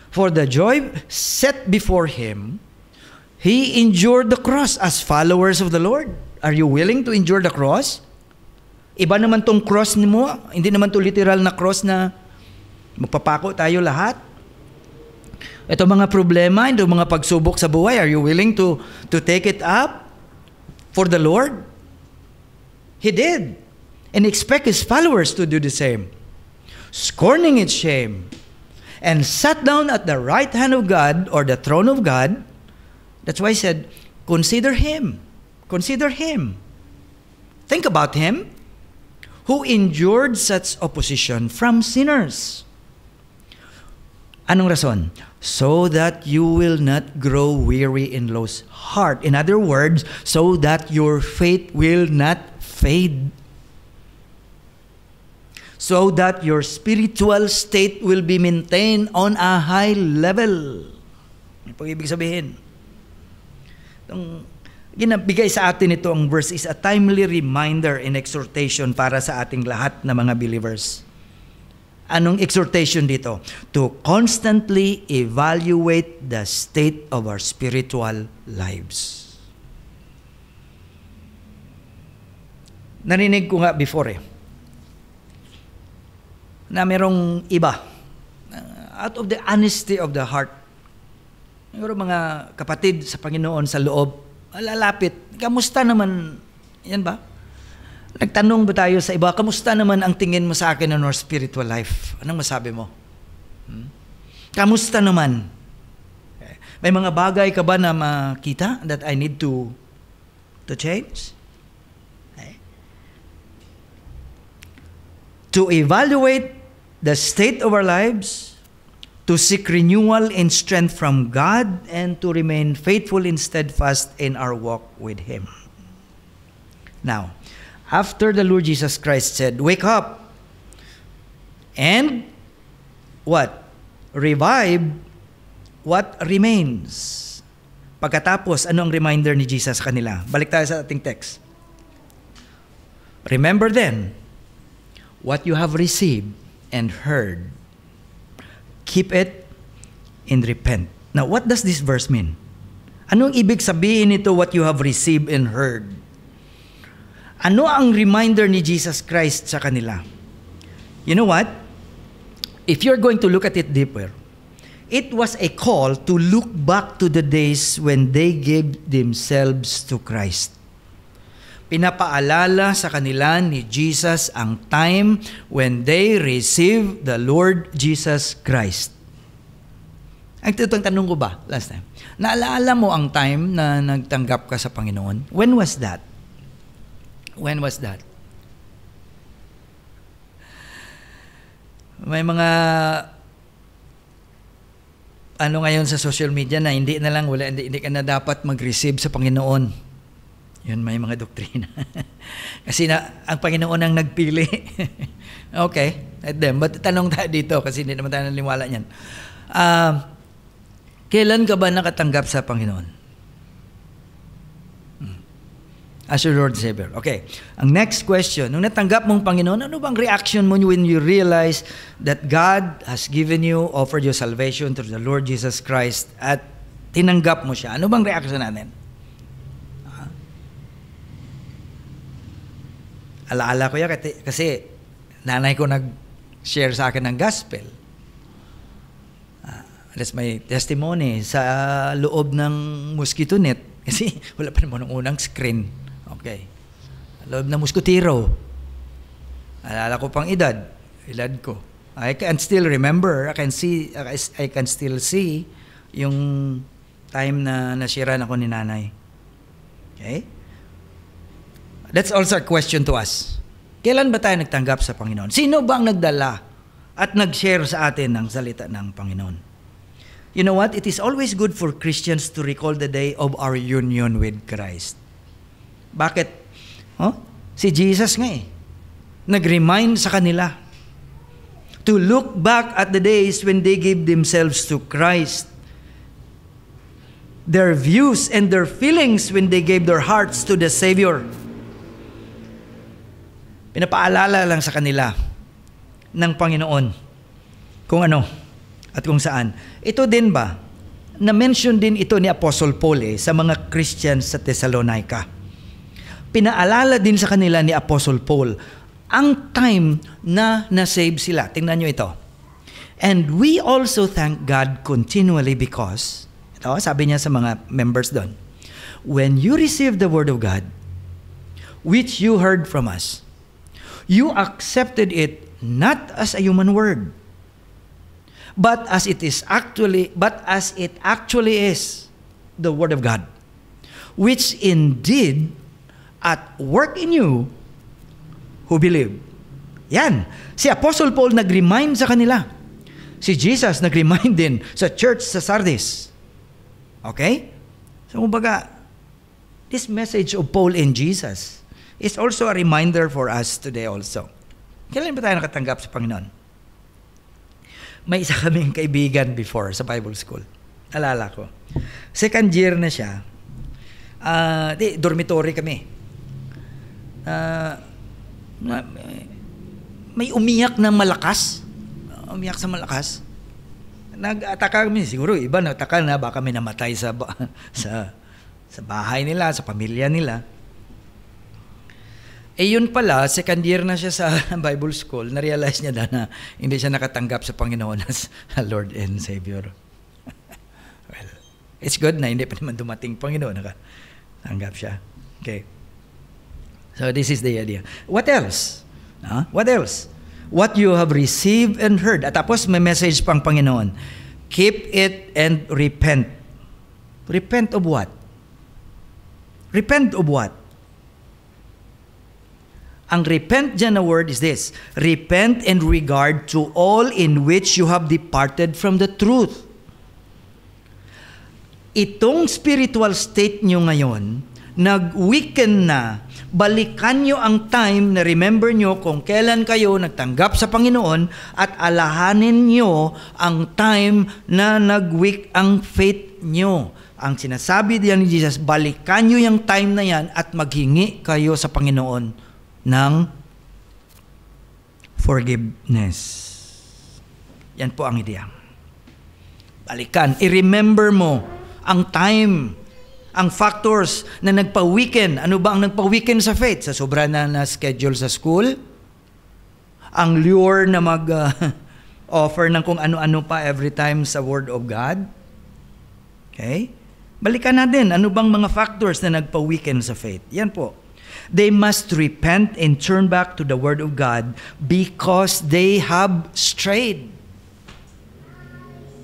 For the joy set before Him, He endured the cross. As followers of the Lord, are you willing to endure the cross? Iba naman tong cross ni mo. Hindi naman to literal na cross na magpapako tayo lahat. Ito mga problema, ito mga pagsubok sa buhay, are you willing to take it up for the Lord? He did. And expect His followers to do the same. Scorning its shame. And sat down at the right hand of God, or the throne of God. That's why I said, consider Him. Consider Him. Think about Him who endured such opposition from sinners. Anong rason? So that you will not grow weary and lose heart. In other words, so that your faith will not fade. So that your spiritual state will be maintained on a high level. Ano po ibig sabihin? Itong ginabigay sa atin ito ang verse is a timely reminder and exhortation para sa ating lahat na mga believers. Anong exhortation dito? To constantly evaluate the state of our spiritual lives. Narinig ko nga before na merong iba, out of the honesty of the heart, mayroong mga kapatid sa Panginoon sa loob, lalapit, kamusta naman, yan ba? Nagtanong ba tayo sa iba, kamusta naman ang tingin mo sa akin on our spiritual life? Anong masabi mo? Kamusta naman? May mga bagay ka ba na makita that I need to change? To evaluate the state of our lives, to seek renewal and strength from God, and to remain faithful and steadfast in our walk with Him. Now, after the Lord Jesus Christ said, wake up, and what? Revive what remains. Pagkatapos, ano ang reminder ni Jesus sa kanila? Balik tayo sa ating text. Remember then, what you have received and heard, keep it and repent. Now, what does this verse mean? Anong ibig sabihin nito, what you have received and heard? Ano ang reminder ni Jesus Christ sa kanila? You know what? If you're going to look at it deeper, it was a call to look back to the days when they gave themselves to Christ. Pinapaalala sa kanila ni Jesus ang time when they received the Lord Jesus Christ. Ang tanong ko ba last time? Naalala mo ang time na nagtanggap ka sa Panginoon? When was that? When was that? May mga ano ngayon sa social media na hindi ka na dapat mag-receive sa Panginoon. Yun, may mga doktrina. Kasi ang Panginoon ang nagpili. Okay, let them. But tanong tayo dito kasi hindi naman tayo naniniwala niyan. Kailan ka ba nakatanggap sa Panginoon? As your Lord and Savior. Okay. Ang next question, nung natanggap mong Panginoon, ano bang reaction mo when you realize that God has given you, offered you salvation through the Lord Jesus Christ at tinanggap mo siya? Ano bang reaction natin? Alaala ko yan kasi nanay ko nag-share sa akin ng gospel. That's my testimony sa loob ng mosquito net kasi wala pa naman ng unang screen. Okay. Loob ng muskotiro. Alala ko pang edad ko. I can still remember, I can still see yung time na nasiran ako ni nanay. Okay? That's also a question to us. Kailan ba tayo nagtanggap sa Panginoon? Sino ba ang nagdala at nag-share sa atin ng salita ng Panginoon? You know what? It is always good for Christians to recall the day of our union with Christ. Bakit? Si Jesus nga nag-remind sa kanila to look back at the days when they gave themselves to Christ. Their views and their feelings when they gave their hearts to the Savior. Pinapaalala lang sa kanila ng Panginoon kung ano at kung saan. Ito din ba, na-mention din ito ni Apostle Paul sa mga Christians sa Thessalonica. Pinaalala din sa kanila ni Apostle Paul ang time na na-save sila. Tingnan nyo ito. And we also thank God continually because, ito, sabi niya sa mga members doon, when you received the Word of God, which you heard from us, you accepted it not as a human word, but as it actually is the Word of God, which indeed at work in you who believe. Yan. Si Apostle Paul nag-remind sa kanila. Si Jesus nag-remind din sa church sa Sardis. Okay? So, kumbaga, this message of Paul and Jesus is also a reminder for us today also. Kailan ba tayo nakatanggap sa Panginoon? May isa kaming kaibigan before sa Bible school. Alala ko. Second year na siya. Dormitory kami. May umiyak na malakas. Umiyak sa malakas. Nag-ataka kami. Siguro iba nag-ataka na baka may namatay sa bahay nila, sa pamilya nila. Yun pala, second year na siya sa Bible school, na-realize niya na hindi siya nakatanggap sa Panginoon as Lord and Savior. Well, it's good na hindi pa naman dumating Panginoon, nakatanggap siya. Okay. So this is the idea. What else? What else? What you have received and heard. At tapos may message pang Panginoon. Keep it and repent. Repent of what? Repent of what? Ang repent dyan na word is this. Repent in regard to all in which you have departed from the truth. Itong spiritual state nyo ngayon, nag-weaken na, balikan nyo ang time na remember nyo kung kailan kayo nagtanggap sa Panginoon at alahanin nyo ang time na nag-weak ang faith nyo. Ang sinasabi diyan ni Jesus, balikan nyo yung time na yan at maghingi kayo sa Panginoon ng forgiveness. Yan po ang ideya. Balikan. I-remember mo ang time, ang factors na nagpa-weaken. Ano ba ang nagpa-weaken sa faith? Sa sobra na schedule sa school? Ang lure na mag-offer ng kung ano-ano pa every time sa Word of God? Okay? Balikan natin. Ano bang mga factors na nagpa-weaken sa faith? Yan po. They must repent and turn back to the Word of God because they have strayed.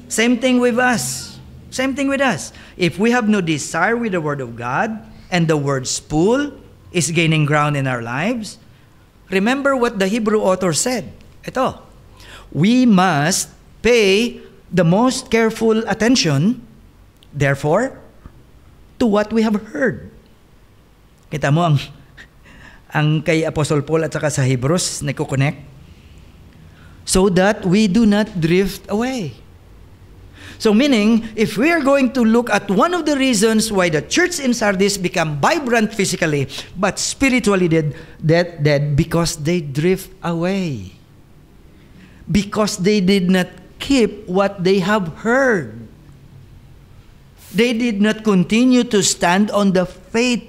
Same thing with us. Same thing with us. If we have no desire with the Word of God and the Word spool is gaining ground in our lives, remember what the Hebrew author said. Ito, we must pay the most careful attention, therefore, to what we have heard. Kita mo ang kay Apostle Paul at saka sa Hebrews nagko-connect, so that we do not drift away. So meaning, if we are going to look at one of the reasons why the church in Sardis become vibrant physically, but spiritually dead, because they drift away. Because they did not keep what they have heard. They did not continue to stand on the faith.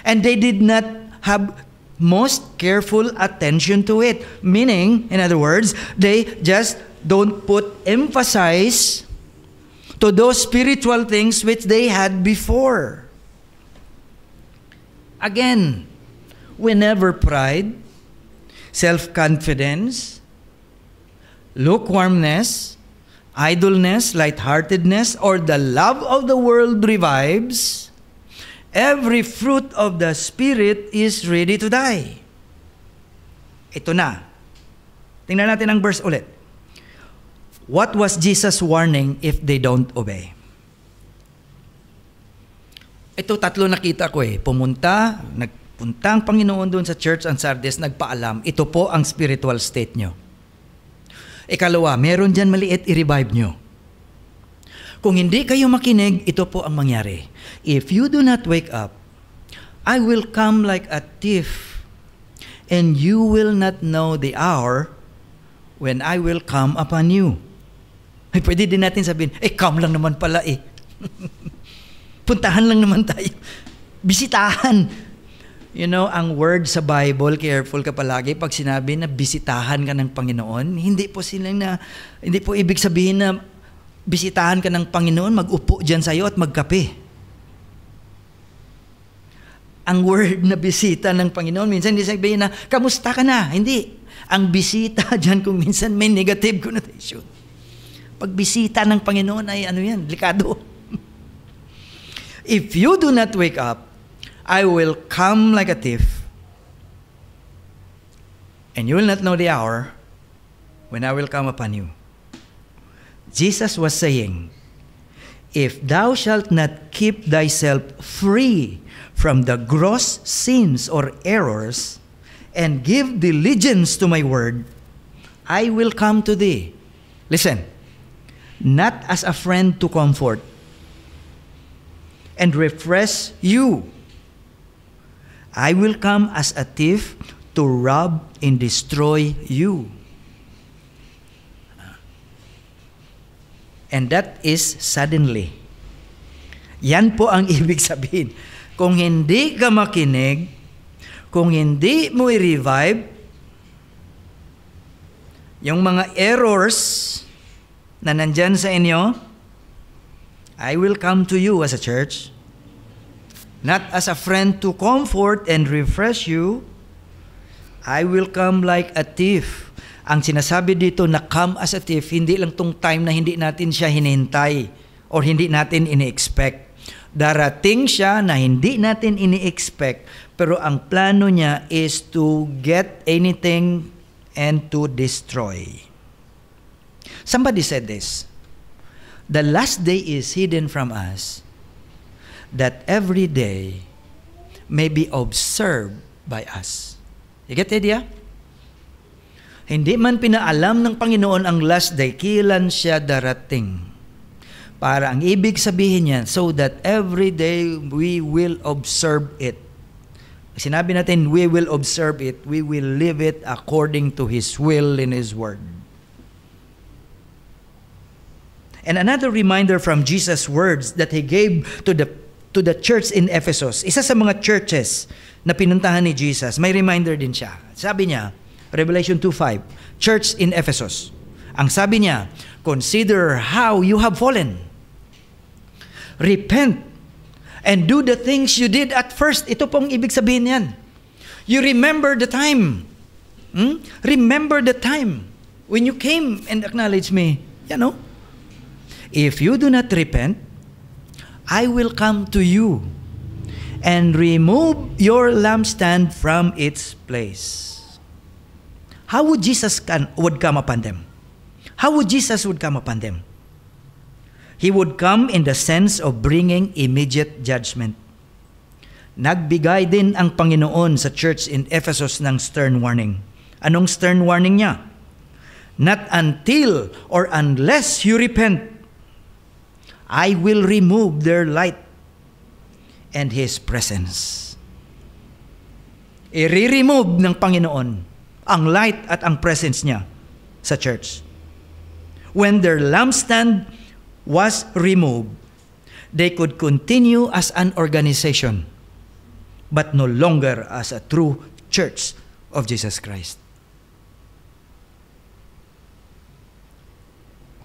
And they did not have most careful attention to it. Meaning, in other words, they just don't put emphasis to those spiritual things which they had before. Again, whenever pride, self-confidence, lukewarmness, idleness, lightheartedness, or the love of the world revives, every fruit of the Spirit is ready to die. Ito na. Tingnan natin ang verse ulit. What was Jesus warning if they don't obey? Ito tatlo nakita ko nagpunta ang Panginoon doon sa church ang Sardis, nagpaalam, ito po ang spiritual state nyo. Ikalawa, meron dyan maliit, i-revive nyo. Kung hindi kayo makinig, ito po ang mangyari. If you do not wake up, I will come like a thief, and you will not know the hour when I will come upon you. Ay, pwede din natin sabihin, come lang naman pala Puntahan lang naman tayo. Bisitahan. You know, ang word sa Bible, careful ka palagi, pag sinabi na bisitahan ka ng Panginoon, hindi po ibig sabihin na bisitahan ka ng Panginoon, mag-upo dyan sa'yo at magkape. Ang word na bisita ng Panginoon, minsan hindi sabihin na, kamusta ka na? Hindi. Ang bisita dyan kung minsan may negative connotation. Pagbisita ng Panginoon ay delikado. If you do not wake up, I will come like a thief, and you will not know the hour when I will come upon you. Jesus was saying, if thou shalt not keep thyself free from the gross sins or errors, and give diligence to my word, I will come to thee. Listen, not as a friend to comfort and refresh you. I will come as a thief to rob and destroy you. And that is suddenly. Yan po ang ibig sabihin. Kung hindi ka makinig, kung hindi mo i-revive, yung mga errors na nandyan sa inyo, I will come to you as a church, not as a friend to comfort and refresh you. I will come like a thief. Ang sinasabi dito na come as a thief, hindi lang tong time na hindi natin siya hinihintay or hindi natin ini-expect. Darating siya na hindi natin ini-expect, pero ang plano niya is to get anything and to destroy. Somebody said this, the last day is hidden from us, that every day may be observed by us. You get the idea? Hindi man pinaalam ng Panginoon ang last day, kailan siya darating. Para ang ibig sabihin niya, so that every day we will observe it. Sinabi natin, we will observe it, we will live it according to His will in His Word. And another reminder from Jesus' words that He gave to the church in Ephesus, isa sa mga churches na pinuntahan ni Jesus, may reminder din siya. Sabi niya, Revelation 2:5, church in Ephesus. Ang sabi niya, consider how you have fallen. Repent and do the things you did at first. Ito pong ibig sabihin yan. You remember the time. Remember the time when you came and acknowledged me. You know? If you do not repent, I will come to you and remove your lampstand from its place. How would Jesus would come upon them? How would Jesus would come upon them? He would come in the sense of bringing immediate judgment. Nagbigay din ang Panginoon sa church in Ephesus ng stern warning. Anong stern warning niya? Not until or unless you repent I will remove their light and His presence. I-remove ng Panginoon ang light at ang presence niya sa church. When their lampstand was removed, they could continue as an organization, but no longer as a true church of Jesus Christ.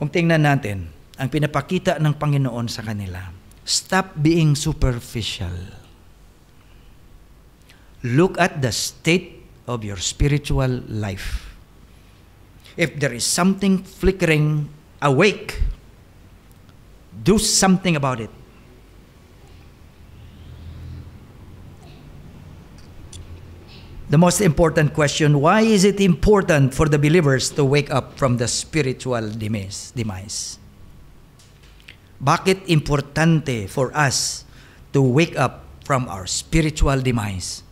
Kung tingnan natin, ang pinapakita ng Panginoon sa kanila, stop being superficial. Look at the state of your spiritual life. If there is something flickering awake, do something about it. The most important question, why is it important for the believers to wake up from the spiritual demise? Bakit importante for us to wake up from our spiritual demise?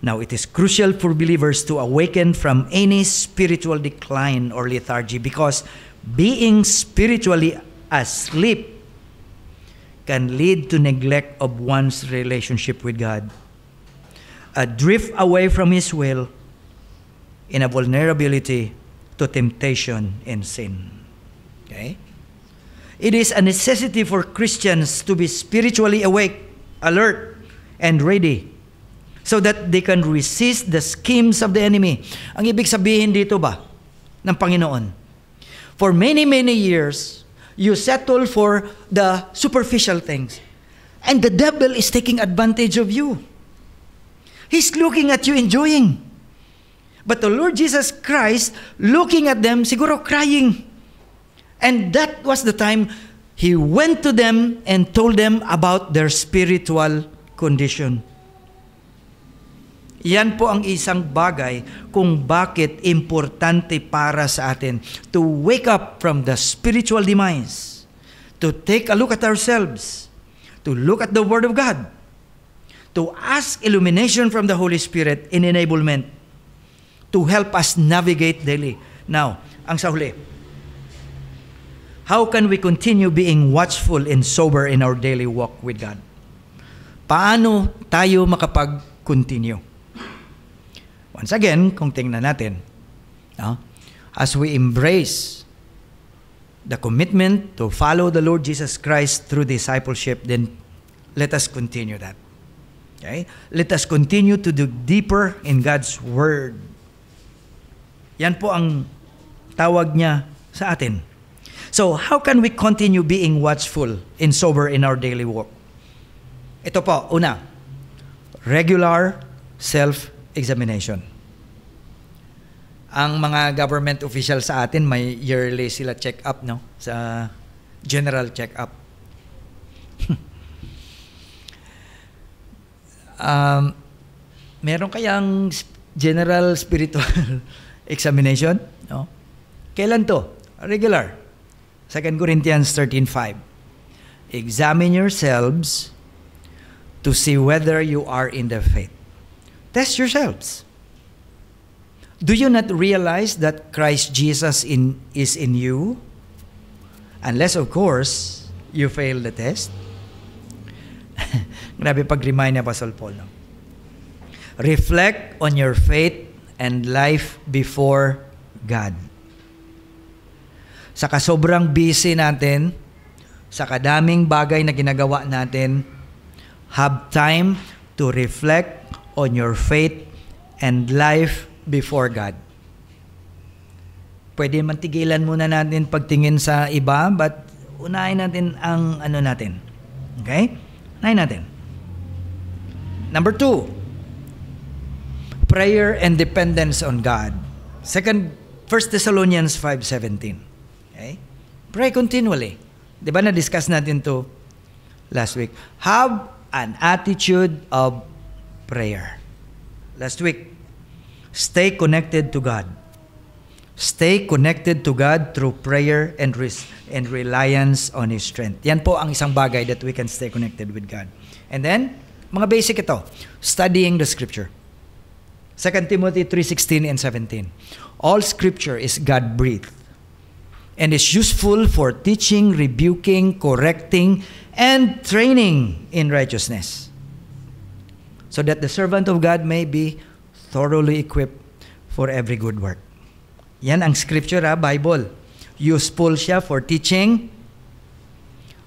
Now, it is crucial for believers to awaken from any spiritual decline or lethargy, because being spiritually asleep can lead to neglect of one's relationship with God, a drift away from His will, in a vulnerability to temptation and sin. Okay? It is a necessity for Christians to be spiritually awake, alert, and ready, so that they can resist the schemes of the enemy. Ang ibig sabihin dito ba ng Panginoon? For many, many years, you settle for the superficial things. And the devil is taking advantage of you. He's looking at you enjoying. But the Lord Jesus Christ, looking at them, siguro crying. And that was the time He went to them and told them about their spiritual condition. Yan po ang isang bagay kung bakit importante para sa atin to wake up from the spiritual demise, to take a look at ourselves, to look at the Word of God, to ask illumination from the Holy Spirit in enablement to help us navigate daily. Now, ang sa huli, how can we continue being watchful and sober in our daily walk with God? Paano tayo makapag-continue? Once again, kung tingnan natin, as we embrace the commitment to follow the Lord Jesus Christ through discipleship, then let us continue that. Okay? Let us continue to dig deeper in God's Word. Yan po ang tawag niya sa atin. So, how can we continue being watchful and sober in our daily walk? Ito po, una, regular self-examination. Ang mga government official sa atin, may yearly sila check-up, no? Sa general check-up. Meron kayang general spiritual examination? No? Kailan to? Regular. 2 Corinthians 13:5. Examine yourselves to see whether you are in the faith. Test yourselves. Do you not realize that Christ Jesus is in you? Unless, of course, you fail the test. Grabe pag-remind ni Apostle Paul. No? Reflect on your faith and life before God. Sa kasobrang busy natin, sa kadaming bagay na ginagawa natin, have time to reflect on your faith and life before God. Pwede man tigilan muna natin pagtingin sa iba, but unahin natin ang ano natin. Okay? Unahin natin. Number 2, prayer and dependence on God. 1 Thessalonians 5:17. Okay? Pray continually. Di ba na-discuss natin to last week? Have an attitude of prayer. Last week, stay connected to God. Stay connected to God through prayer and reliance on His strength. Yan po ang isang bagay that we can stay connected with God. And then, mga basic ito, studying the Scripture. 2 Timothy 3:16 and 17. All Scripture is God-breathed and is useful for teaching, rebuking, correcting, and training in righteousness, so that the servant of God may be thoroughly equipped for every good work. Yan ang scripture, Bible. Useful siya for teaching,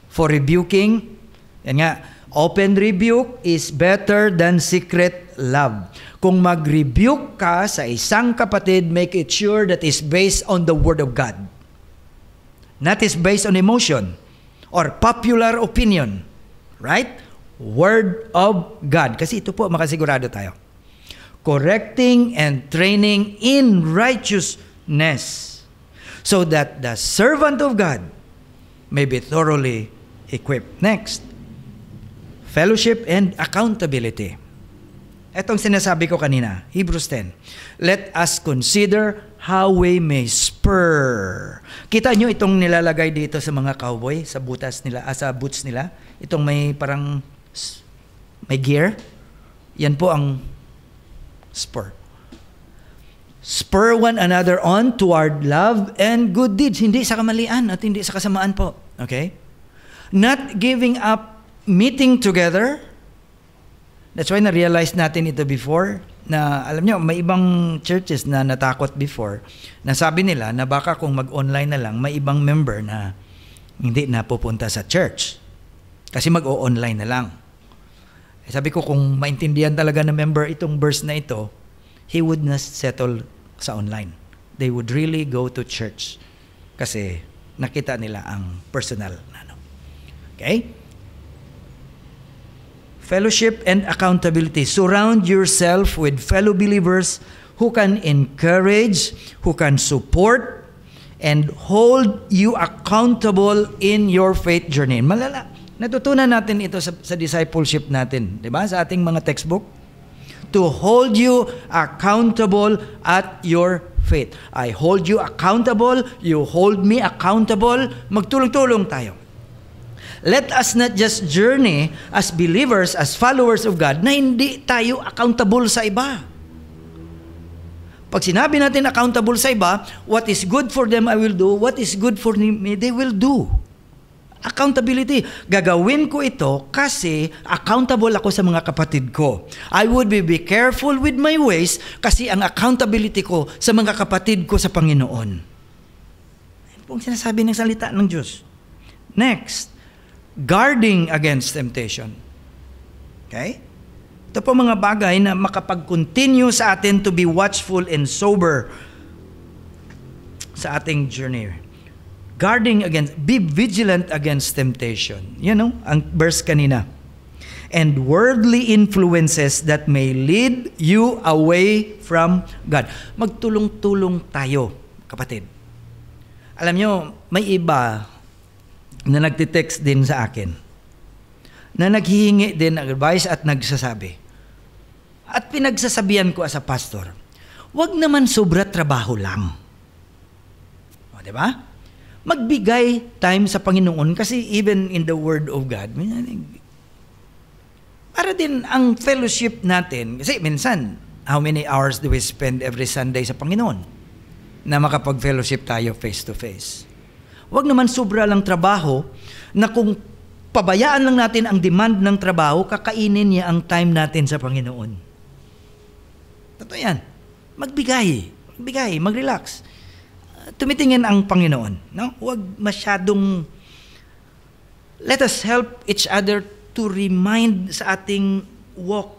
for rebuking. Yan nga, open rebuke is better than secret love. Kung mag-rebuke ka sa isang kapatid, make it sure that is based on the Word of God. Not is based on emotion or popular opinion. Right? Word of God. Kasi ito po, makasigurado tayo. Correcting and training in righteousness, so that the servant of God may be thoroughly equipped. Next, fellowship and accountability. Etong sinasabi ko kanina, Hebrews 10. Let us consider how we may spur. Kita nyo itong nilalagay dito sa mga cowboy, sa butas nila, sa boots nila. Itong may parang may gear. Yan po ang spur. Spur one another on toward love and good deeds. Hindi sa kamalian at hindi sa kasamaan po. Okay? Not giving up meeting together. That's why na-realize natin ito before, na alam nyo, may ibang churches na natakot before, na sabi nila na baka kung mag-online na lang, may ibang member na hindi na pupunta sa church. Kasi mag-o-online na lang. Sabi ko, kung maintindihan talaga na member itong verse na ito, he would not settle sa online. They would really go to church kasi nakita nila ang personal na ano. Okay? Fellowship and accountability. Surround yourself with fellow believers who can encourage, who can support, and hold you accountable in your faith journey. Malala. Natutunan natin ito sa discipleship natin, di ba? Sa ating mga textbook. To hold you accountable at your faith. I hold you accountable, you hold me accountable, magtulong-tulong tayo. Let us not just journey as believers, as followers of God, na hindi tayo accountable sa iba. Pag sinabi natin accountable sa iba, what is good for them I will do, what is good for me they will do. Accountability. Gagawin ko ito kasi accountable ako sa mga kapatid ko. I would be careful with my ways kasi ang accountability ko sa mga kapatid ko sa Panginoon. Yan po ang sinasabi ng salita ng Diyos. Next, guarding against temptation. Okay? Ito po mga bagay na makapag-continue sa atin to be watchful and sober sa ating journey. Guarding against, be vigilant against temptation. You know, ang verse kanina. And worldly influences that may lead you away from God. Magtulong-tulong tayo, kapatid. Alam nyo, may iba na nagtitext din sa akin, na naghihingi din ng advice at nagsasabi. At pinagsasabihan ko as a pastor, wag naman sobra trabaho lang. O, diba? Magbigay time sa Panginoon kasi even in the Word of God, para din ang fellowship natin, kasi minsan, how many hours do we spend every Sunday sa Panginoon na makapag-fellowship tayo face to face? Huwag naman sobra lang trabaho na kung pabayaan lang natin ang demand ng trabaho, kakainin niya ang time natin sa Panginoon. Totoo yan. Magbigay, mag-relax. Tumitingin ang Panginoon. No? Huwag masyadong, let us help each other to remind sa ating walk.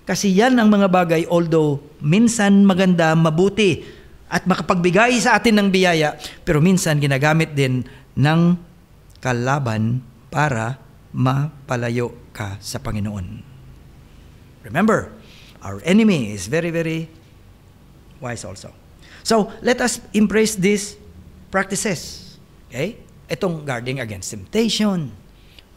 Kasi yan ang mga bagay, although minsan maganda, mabuti, at makapagbigay sa atin ng biyaya, pero minsan ginagamit din ng kalaban para mapalayo ka sa Panginoon. Remember, our enemy is very, very wise also. So, let us embrace these practices. Okay? Itong guarding against temptation,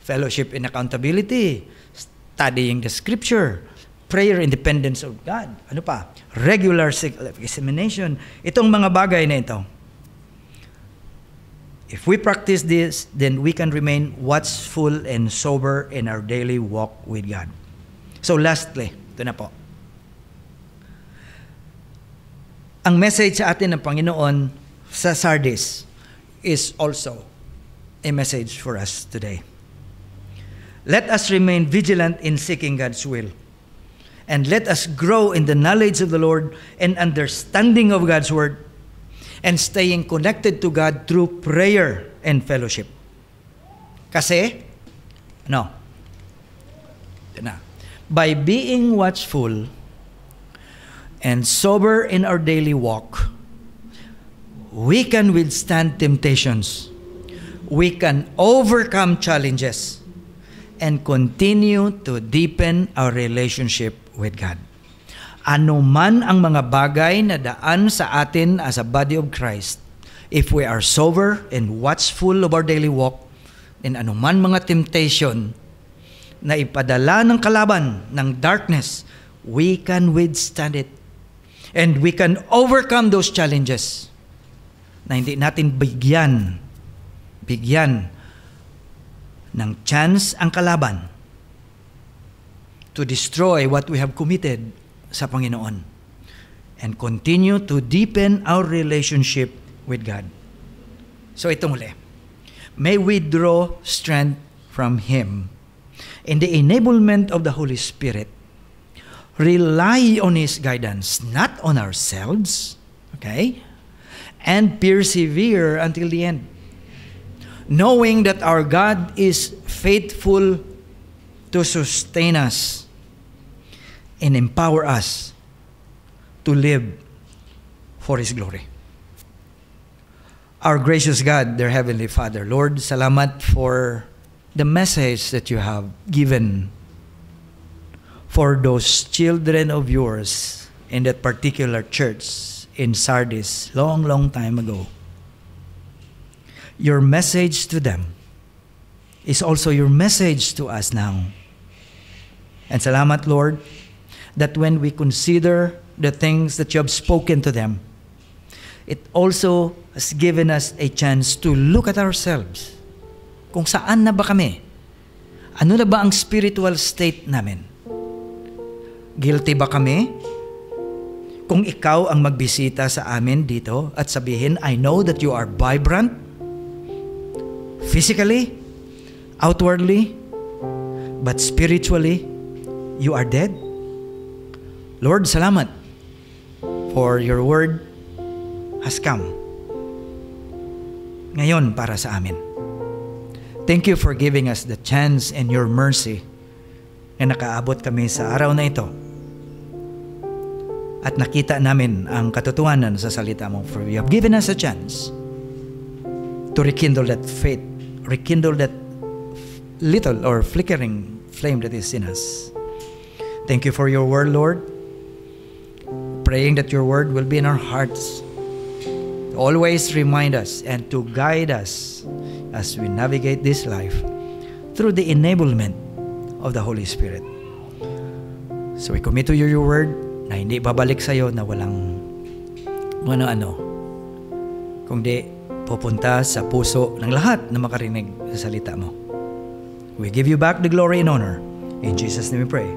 fellowship in accountability, studying the Scripture, prayer in dependence of God. Ano pa? Regular examination. Itong mga bagay na ito. If we practice this, then we can remain watchful and sober in our daily walk with God. So lastly, ito na po. Ang message sa atin ng Panginoon sa Sardis, is also a message for us today. Let us remain vigilant in seeking God's will. And let us grow in the knowledge of the Lord and understanding of God's Word, and staying connected to God through prayer and fellowship. Kasi, by being watchful and sober in our daily walk, we can withstand temptations, we can overcome challenges, and continue to deepen our relationship with God. Ano man ang mga bagay na daan sa atin as a body of Christ, if we are sober and watchful of our daily walk, and ano man mga temptation na ipadala ng kalaban, ng darkness, we can withstand it. And we can overcome those challenges na hindi natin bigyan ng chance ang kalaban to destroy what we have committed sa Panginoon, and continue to deepen our relationship with God. So ito muli, may we draw strength from Him in the enablement of the Holy Spirit, rely on His guidance, not on ourselves, okay, and persevere until the end, knowing that our God is faithful to sustain us and empower us to live for His glory. Our gracious God, dear Heavenly Father, Lord, salamat for the message that you have given for those children of yours in that particular church in Sardis long, long time ago. Your message to them is also your message to us now. And salamat, Lord, that when we consider the things that you have spoken to them, it also has given us a chance to look at ourselves. Kung saan na ba kami? Ano na ba ang spiritual state namin? Guilty ba kami? Kung ikaw ang magbisita sa amin dito at sabihin, I know that you are vibrant, physically, outwardly, but spiritually, you are dead. Lord, salamat for your word has come ngayon para sa amin. Thank you for giving us the chance and your mercy na nakaabot kami sa araw na ito at nakita namin ang katotohanan sa salita mo. For you have given us a chance to rekindle that faith, rekindle that little or flickering flame that is in us. Thank you for your word, Lord. Praying that your word will be in our hearts, always remind us and to guide us as we navigate this life through the enablement of the Holy Spirit. So we commit to you your word na hindi babalik sa iyo na walang ano-ano, kundi pupunta sa puso ng lahat na makarinig sa salita mo. We give you back the glory and honor. In Jesus' name we pray.